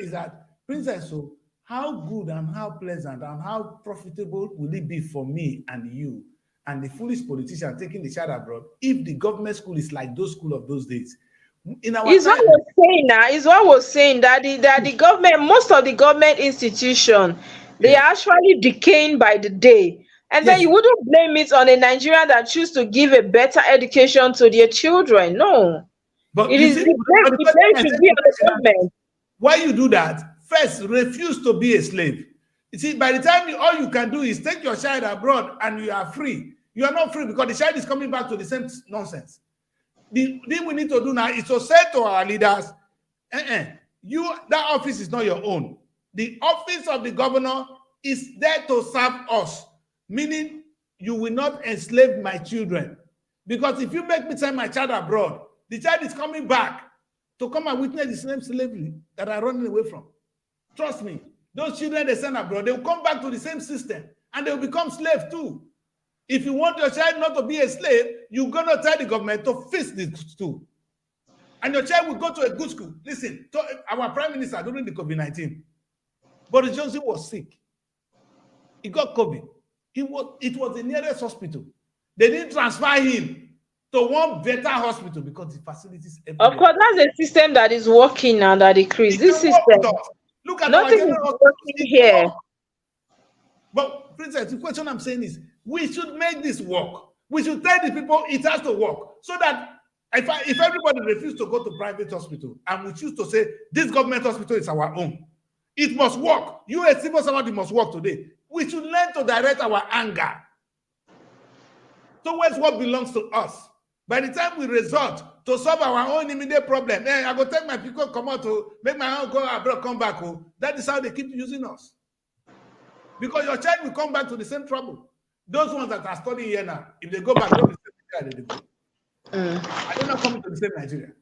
is that, Princess, so how good and how pleasant and how profitable will it be for me and you and the foolish politician taking the child abroad if the government school is like those schools of those days? What
was saying that the government, most of the government institutions, they are actually decaying by the day. And then you wouldn't blame it on a Nigerian that choose to give a better education to their children. No.
But
it is the blame should be on the government.
Why you do that? First, refuse to be a slave. You see, by the time all you can do is take your child abroad and you are free. You are not free because the child is coming back to the same nonsense. The thing we need to do now is to say to our leaders, that office is not your own. The office of the governor is there to serve us, meaning you will not enslave my children. Because if you make me send my child abroad, the child is coming back to come and witness the same slavery that I'm running away from. Trust me, those children they send abroad, they will come back to the same system and they will become slaves too. If you want your child not to be a slave, you're going to tell the government to fix the school. And your child will go to a good school. Listen, our prime minister during the COVID-19, Boris Johnson was sick. He got COVID. It was the nearest hospital. They didn't transfer him to one better hospital because the facilities.
Of course, that's a system that is working now that decrease. This system.
Look at
nothing is working here.
But Princess, the question I'm saying is, we should make this work. We should tell the people it has to work, so that if everybody refuses to go to private hospital and we choose to say this government hospital is our own, it must work. You as civil servant, it must work today. We should learn to direct our anger towards what belongs to us. By the time we resort to solve our own immediate problem, I go take my people come out to make my own go abroad, come back. That is how they keep using us. Because your child will come back to the same trouble. Those ones that are studying here now, if they go back, they'll be same Nigeria they go. Are they not coming to the same Nigeria?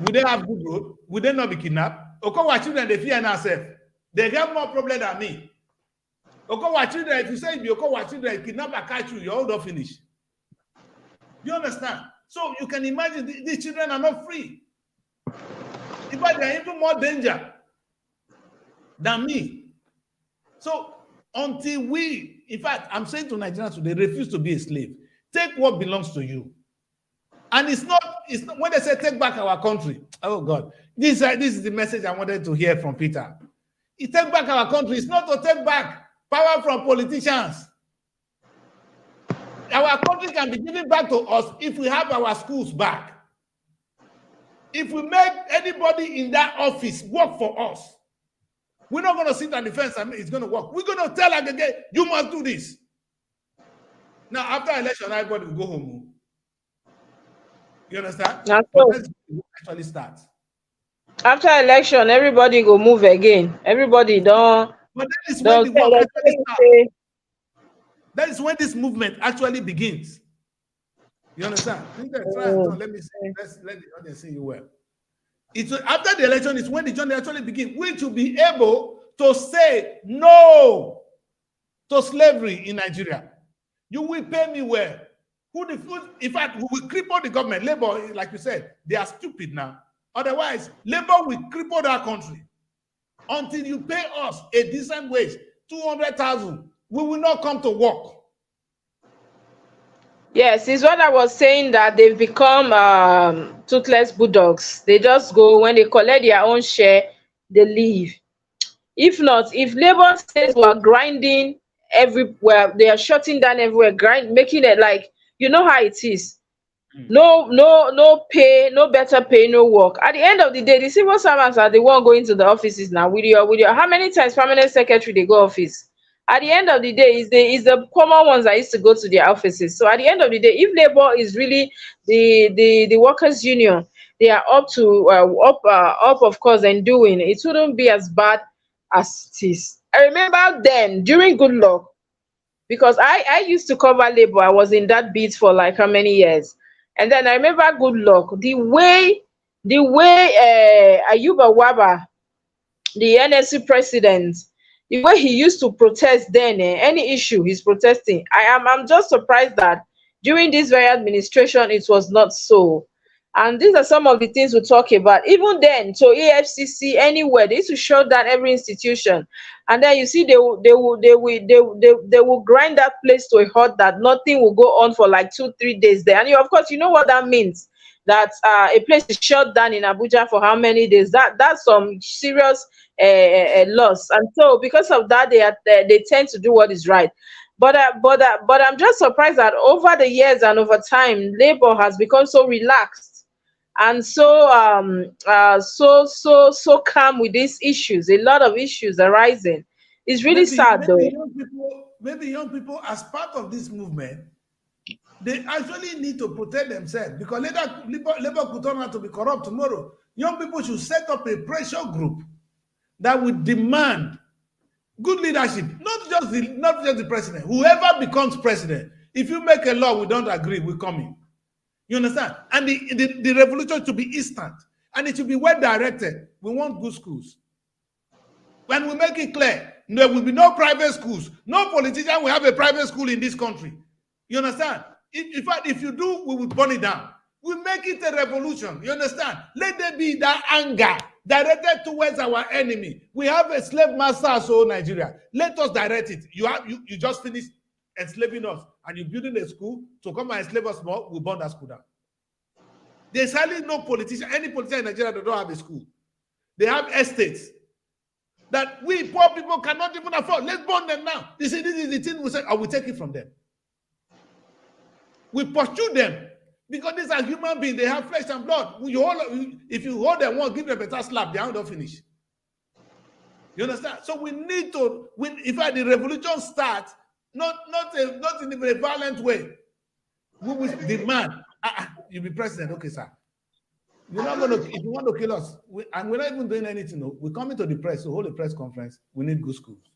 Would they have good road? Would they not be kidnapped? Okowa children, they fear themselves. They have more problem than me. Okowa children, if you say be Okowa children, kidnap and catch you, you're all done finished. Do you understand? So you can imagine these children are not free. In fact, they're even more danger than me. So until we, in fact, I'm saying to Nigerians today, refuse to be a slave. Take what belongs to you. And it's not when they say take back our country. Oh God, this is the message I wanted to hear from Peter. He take back our country. It's not to take back power from politicians. Our country can be given back to us if we have our schools back. If we make anybody in that office work for us, we're not going to sit on the fence and it's going to work. We're going to tell again, you must do this. Now, after election, everybody will go home. You understand?
That's
but
so.
let's actually start.
After election, everybody go move again. Everybody don't.
But that is when the work actually starts. That is when this movement actually begins. You understand? Let me see. Let the audience see you well. It's after the election is when the journey actually begins. We should be able to say no to slavery in Nigeria. You will pay me well. In fact, we will cripple the government. Labor, like you said, they are stupid now. Otherwise, labor will cripple our country. Until you pay us a decent wage, 200,000, we will not come to work.
Yes, it's what I was saying, that they've become toothless bulldogs. They just go, when they collect their own share, they leave. If not, if labor states were grinding everywhere, they are shutting down everywhere, making it like, you know how it is. No pay, no better pay, no work. At the end of the day, the civil servants are the one going to the offices now. With your how many times permanent secretary they go office? At the end of the day, is the common ones that used to go to their offices. So at the end of the day, if labor is really the workers' union, they are up to up of course and doing, it wouldn't be as bad as it is. I remember then during Good Luck, because I used to cover labor. I was in that beat for like how many years. And then I remember Good Luck, the way Ayuba Waba, the NSC president, the way he used to protest then, any issue he's protesting. I'm just surprised that during this very administration it was not so. And these are some of the things we talk about. Even then, so AFCC, anywhere, they used to shut down every institution. And then you see they will grind that place to a halt that nothing will go on for like 2-3 days there. And of course, you know what that means. That a place is shut down in Abuja for how many days? That's some serious loss. And so because of that, they tend to do what is right. But I'm just surprised that over the years and over time, labor has become so relaxed and so calm with these issues. A lot of issues are rising. It's really sad though.
Maybe young people, as part of this movement, they actually need to protect themselves, because later labor could turn out to be corrupt tomorrow. Young people should set up a pressure group that would demand good leadership, not just the president. Whoever becomes president, if you make a law we don't agree, we come in. You understand? And the revolution should be instant, and it should be well directed. We want good schools. When we make it clear, there will be no private schools. No politician will have a private school in this country. You understand? In fact, if you do, we will burn it down. We make it a revolution. You understand? Let there be that anger directed towards our enemy. We have a slave master, so Nigeria. Let us direct it. You just finished enslaving us, and you're building a school to come and enslave us more. We burn that school down. There's hardly no politician, any politician in Nigeria that don't have a school. They have estates that we poor people cannot even afford. Let's burn them now. They say this is the thing we say, I will take it from them. We pursue them because these are human beings. They have flesh and blood. If you hold them once, give them a better slap, they don't finish. You understand? So we need to, in fact, the revolution starts not in a very violent way. We will demand, you'll be president, okay, sir. You're not going to, if you want to kill us, and we're not even doing anything, no, we're coming to the press to hold a press conference. We need good schools.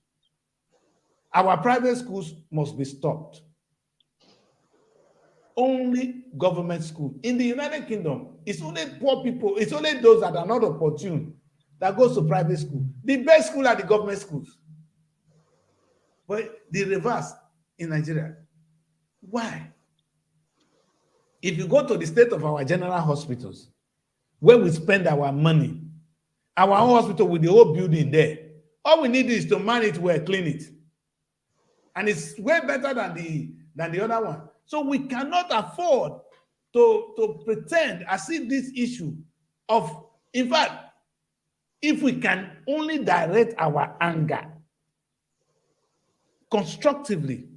Our private schools must be stopped. Only government school. In the United Kingdom, it's only poor people, it's only those that are not opportune that goes to private school. The best school are the government schools. But the reverse in Nigeria. Why? If you go to the state of our general hospitals, where we spend our money, our own hospital with the whole building there, all we need is to man it well, clean it. And it's way better than the other one. So we cannot afford to pretend as if this issue of, in fact, if we can only direct our anger constructively,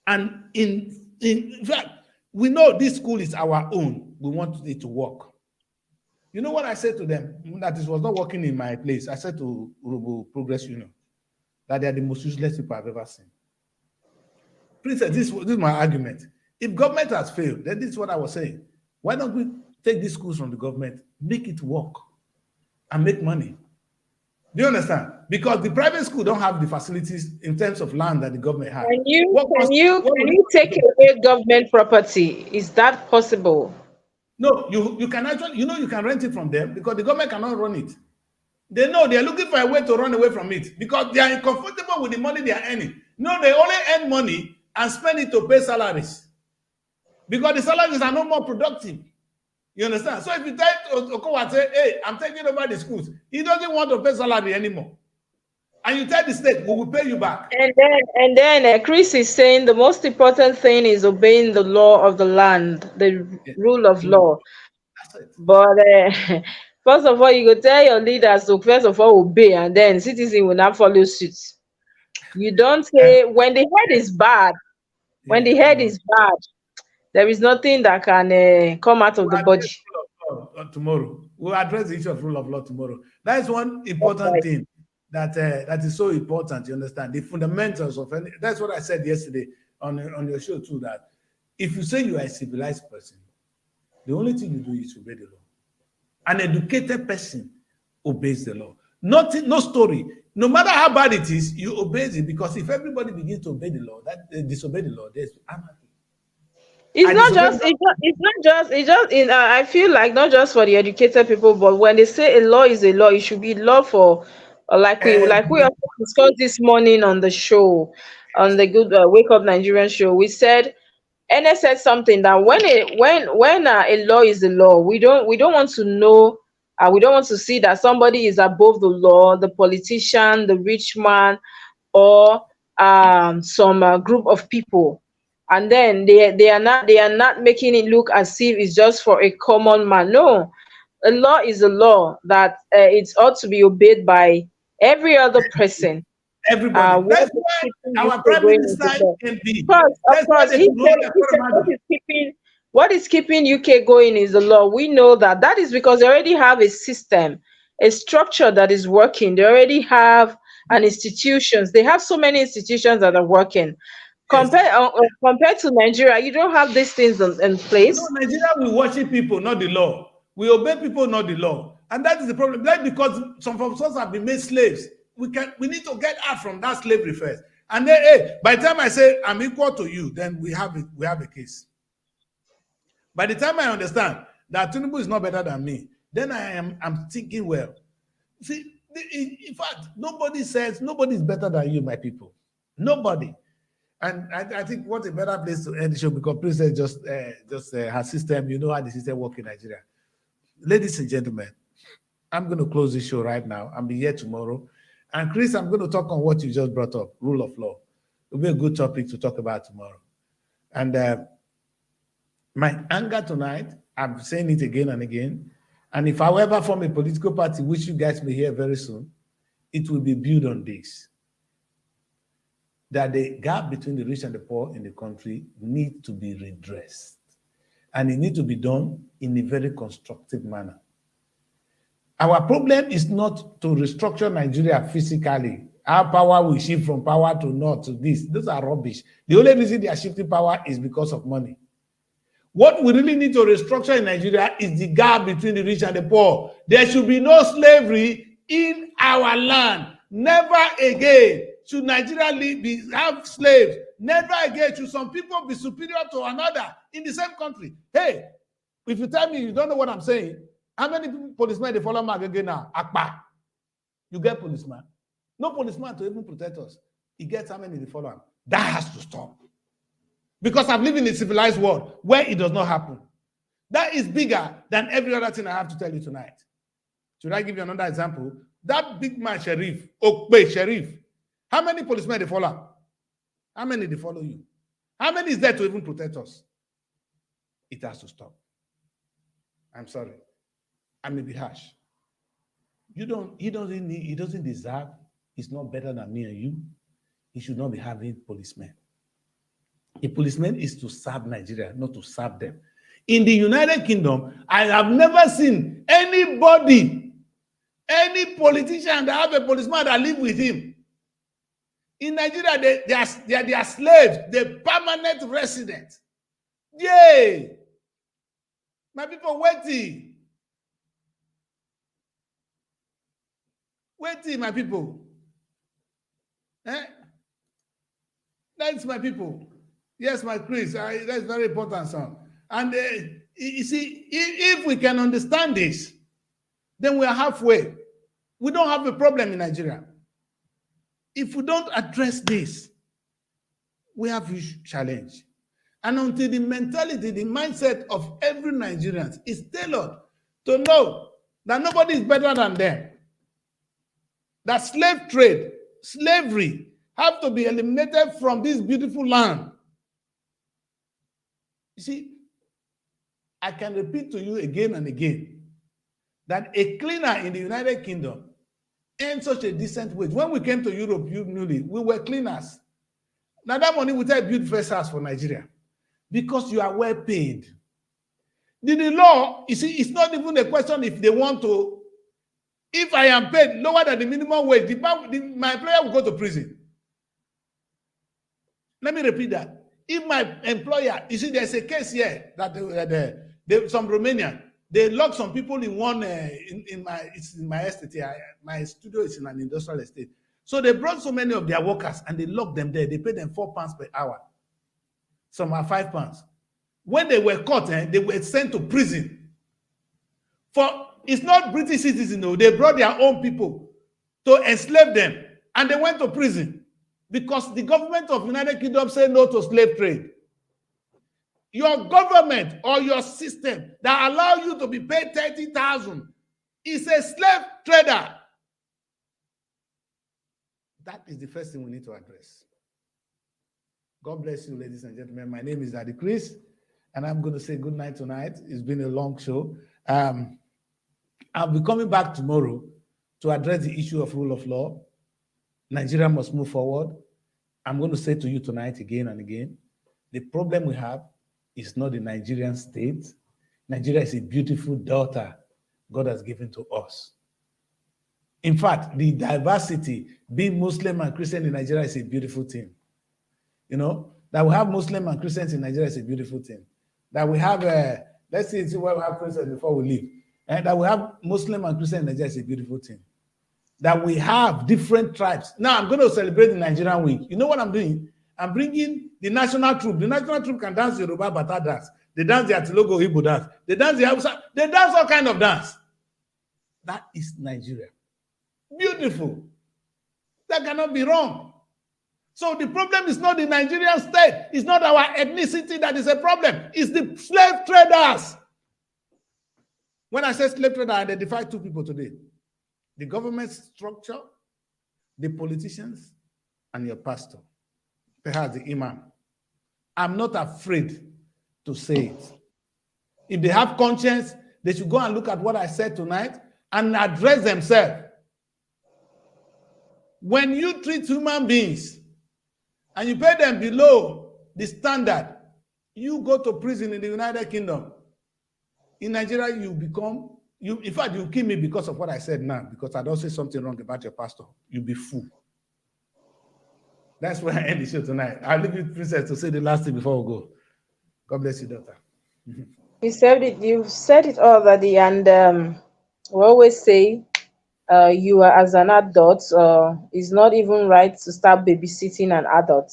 and in fact, we know this school is our own, we want it to work. You know what I said to them? That it was not working in my place. I said to Urobo Progress Union that they are the most useless people I've ever seen. Princess, this is my argument. If government has failed, then this is what I was saying. Why don't we take these schools from the government, make it work, and make money? Do you understand? Because the private school don't have the facilities in terms of land that the government has.
Can you take away government property? Is that possible?
No, you can actually, you can rent it from them because the government cannot run it. They know they're looking for a way to run away from it because they are comfortable with the money they are earning. No, they only earn money and spend it to pay salaries because the salaries are no more productive. You understand? So if you tell Okowa and say, hey, I'm taking over the schools, he doesn't want to pay salary anymore. And you tell the state, we will pay you back.
And then Chris is saying the most important thing is obeying the law of the land, the rule of law. But first of all, you go tell your leaders to first of all obey, and then citizens will not follow suit. You don't say when the head is bad. When the head is bad, there is nothing that can come out of the body.
Tomorrow, we'll address the issue of rule of law tomorrow. That is one important thing that is so important. You understand the fundamentals of any. That's what I said yesterday on your show too. That if you say you are a civilized person, the only thing you do is obey the law. An educated person obeys the law. No story. No matter how bad it is, you obey it because if everybody begins to obey the law, disobey the law, there's anarchy.
I feel like not just for the educated people, but when they say a law is a law, it should be law for like we also discussed this morning on the show, on the Good Wake Up Nigerian show. We said NS said something that when a law is a law, we don't want to know, we don't want to see that somebody is above the law, the politician, the rich man, or some group of people. And then they are not making it look as if it's just for a common man. No, a law is a law that it ought to be obeyed by every other person.
Everybody. That's why our prime minister can be.
Of course, he said what is keeping UK going is the law. We know that is because they already have a system, a structure that is working. They already have an institutions. They have so many institutions that are working. Compared to Nigeria, you don't have these things in place.
No, Nigeria, we worship people, not the law. We obey people, not the law. And that is the problem. Like because some of us have been made slaves. We need to get out from that slavery first. And then, by the time I say I'm equal to you, then we have a case. By the time I understand that Tinubu is not better than me, then I'm thinking, well, see, in fact, nobody says nobody is better than you, my people. Nobody. And I think what a better place to end the show because Princess just her system, you know how the system works in Nigeria. Ladies and gentlemen, I'm going to close this show right now. I'll be here tomorrow. And Chris, I'm going to talk on what you just brought up, rule of law. It'll be a good topic to talk about tomorrow. And my anger tonight, I'm saying it again and again. And if I ever form a political party, which you guys may hear very soon, it will be built on this. That the gap between the rich and the poor in the country needs to be redressed. And it needs to be done in a very constructive manner. Our problem is not to restructure Nigeria physically. Our power will shift from power to north to this. Those are rubbish. The only reason they are shifting power is because of money. What we really need to restructure in Nigeria is the gap between the rich and the poor. There should be no slavery in our land. Never again should Nigeria have slaves? Never again should some people be superior to another in the same country. Hey, if you tell me you don't know what I'm saying, how many policemen they follow Mark again now? Akpa. You get policeman. No policeman to even protect us. He gets how many they follow him. That has to stop. Because I'm living in a civilized world where it does not happen. That is bigger than every other thing I have to tell you tonight. Should I give you another example? That big man, Sheriff, Okpe Sheriff, how many policemen they follow? How many they follow you? How many is there to even protect us? It has to stop. I'm sorry. I may be harsh. He doesn't deserve, he's not better than me and you. He should not be having policemen. A policeman is to serve Nigeria, not to serve them. In the United Kingdom, I have never seen anybody, any politician that have a policeman that live with him. In Nigeria, they are slaves, they're permanent residents. Yay! My people, waiting. Waiting, my people. That's my people. Yes, my Chris, that's very important, son. And you see, if we can understand this, then we are halfway. We don't have a problem in Nigeria. If we don't address this, we have a huge challenge. And until the mentality, the mindset of every Nigerian is tailored to know that nobody is better than them, that slave trade, slavery, have to be eliminated from this beautiful land. You see, I can repeat to you again and again that a cleaner in the United Kingdom earned such a decent wage. When we came to Europe newly, we were cleaners. Now that money we take build first house for Nigeria because you are well paid. The law, you see, it's not even a question if they want to. If I am paid lower than the minimum wage, my employer will go to prison. Let me repeat that. If my employer, you see, there's a case here that some Romanian, they lock some people in one in my estate here. My studio is in an industrial estate. So they brought so many of their workers and they locked them there. They paid them £4 per hour. Some are £5. When they were caught, they were sent to prison. It's not British citizens, no. They brought their own people to enslave them, and they went to prison because the government of United Kingdom said no to slave trade. Your government or your system that allow you to be paid 30,000 is a slave trader. That is the first thing we need to address. God bless you, ladies and gentlemen. My name is Daddy Chris, and I'm going to say good night tonight. It's been a long show. I'll be coming back tomorrow to address the issue of rule of law. Nigeria must move forward. I'm going to say to you tonight again and again, the problem we have is not the Nigerian state. Nigeria is a beautiful daughter God has given to us. In fact, the diversity, being Muslim and Christian in Nigeria is a beautiful thing. You know, that we have Muslim and Christians in Nigeria is a beautiful thing. That we have, let's see where we have Christians before we leave. And that we have Muslim and Christian in Nigeria is a beautiful thing. That we have different tribes. Now, I'm going to celebrate the Nigerian week. You know what I'm doing? I'm bringing the national troop. The national troop can dance the Yoruba Bata dance. They dance the Atilogo Igbo dance. They dance the Hausa. They dance all kind of dance. That is Nigeria. Beautiful. That cannot be wrong. So the problem is not the Nigerian state. It's not our ethnicity that is a problem. It's the slave traders. When I say slave trader, I identify two people today. The government structure, the politicians, and your pastor. Perhaps the imam. I'm not afraid to say it. If they have conscience, they should go and look at what I said tonight and address themselves. When you treat human beings and you pay them below the standard, you go to prison in the United Kingdom. In Nigeria, in fact, you kill me because of what I said now, because I don't say something wrong about your pastor. You'll be fool. That's where I end the show tonight. I'll leave you, Princess, to say the last thing before we go. God bless you, daughter.
You've said it all, Daddy, and we always say you are as an adult, it's not even right to start babysitting an adult.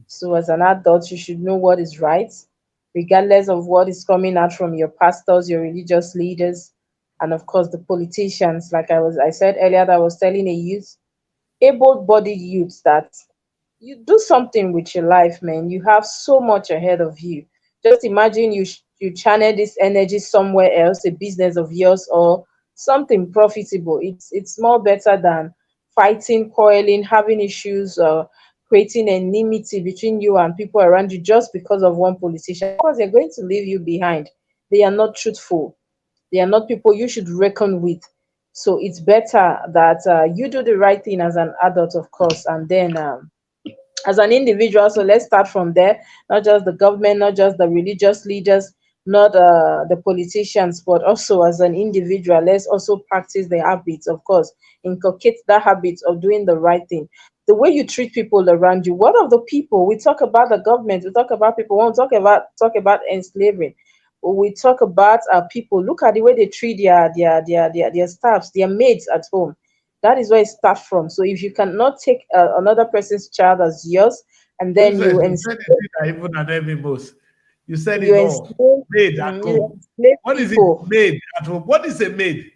So as an adult, you should know what is right, regardless of what is coming out from your pastors, your religious leaders, and of course the politicians. Like I said earlier, that I was telling a youth, able-bodied youths, that you do something with your life, man. You have so much ahead of you. Just imagine you channel this energy somewhere else, a business of yours or something profitable. It's more better than fighting, quarreling, having issues, creating enmity between you and people around you just because of one politician. Because they're going to leave you behind. They are not truthful. They are not people you should reckon with. So it's better that you do the right thing as an adult, of course, and then as an individual. So let's start from there. Not just the government, not just the religious leaders, not the politicians, but also as an individual, let's also practice the habits, of course, inculcate that habit of doing the right thing. The way you treat people around you. What of the people? We talk about the government, we talk about people, we won't talk about enslaving. We talk about people. Look at the way they treat their staffs, their maids at home. That is where it starts from. So if you cannot take another person's child as yours, and then
Princess,
you
you
enslave,
said the thing that even annoyed me most. You said
you
it all.
enslave,
Maid at
you
home.
enslave
What is it?
people.
Maid at home. What is a maid?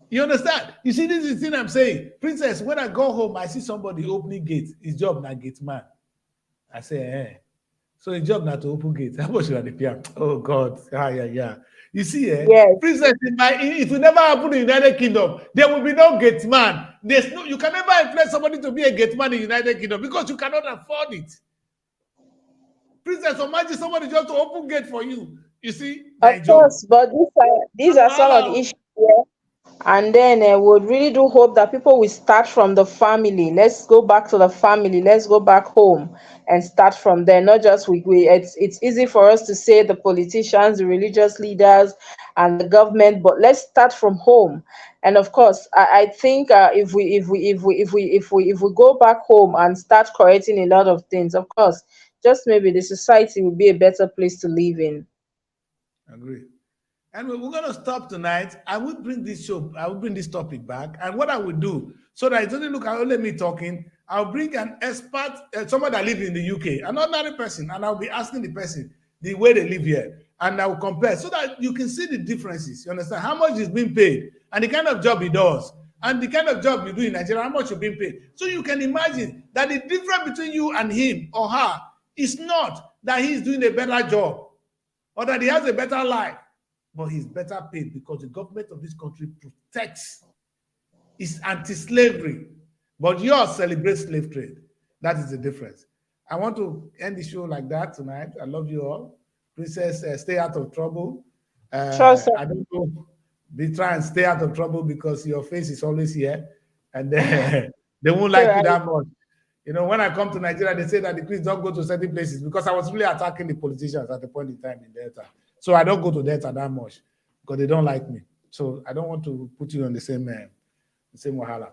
You understand? You see, this is the thing I'm saying. Princess, when I go home, I see somebody opening gates. His job not gate man. I say, eh. So his job not to open gates. How much are the piano? Oh God. Yeah. You see,
Yes.
Princess, it will never happen in the United Kingdom. There will be no gate man. You can never employ somebody to be a gate man in the United Kingdom because you cannot afford it. Princess, imagine somebody just to open gate for you. You see,
Of course, but these are some of the issues here. And then we really do hope that people will start from the family. Let's go back to the family. Let's go back home and start from there. Not just it's easy for us to say the politicians, the religious leaders, and the government, but let's start from home. And of course, I think if we go back home and start correcting a lot of things, of course, just maybe the society will be a better place to live in.
Agree. And we're going to stop tonight. I will bring this topic back. And what I will do, so that it doesn't look at only me talking, I'll bring an expert, someone that lives in the UK, an ordinary person, and I'll be asking the person the way they live here. And I'll compare so that you can see the differences. You understand? How much is being paid and the kind of job he does and the kind of job you do in Nigeria, how much you're being paid. So you can imagine that the difference between you and him or her is not that he's doing a better job or that he has a better life. But he's better paid because the government of this country protects, is anti-slavery. But yours celebrates slave trade. That is the difference. I want to end the show like that tonight. I love you all. Princess, stay out of trouble.
Sure, sir.
I don't know. Try and stay out of trouble because your face is always here. And they won't like you that much. You know, when I come to Nigeria, they say that the Christians don't go to certain places because I was really attacking the politicians at the point in time in Delta. So I don't go to Delta that much because they don't like me. So I don't want to put you on the same wahala.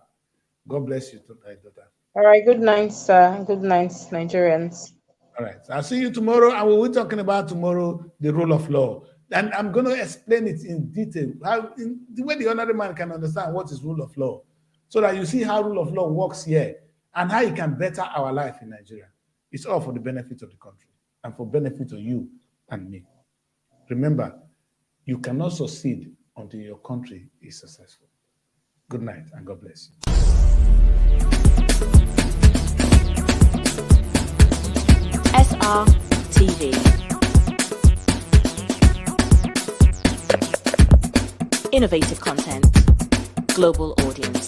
God bless you tonight, daughter.
All right. Good night, sir. Good night, Nigerians.
All right. I'll see you tomorrow. And we'll be talking about tomorrow the rule of law. And I'm going to explain it in detail, in the way the ordinary man can understand what is rule of law, so that you see how rule of law works here and how it can better our life in Nigeria. It's all for the benefit of the country and for benefit of you and me. Remember, you cannot succeed until your country is successful. Good night and God bless you.
SR TV. Innovative content, global audience.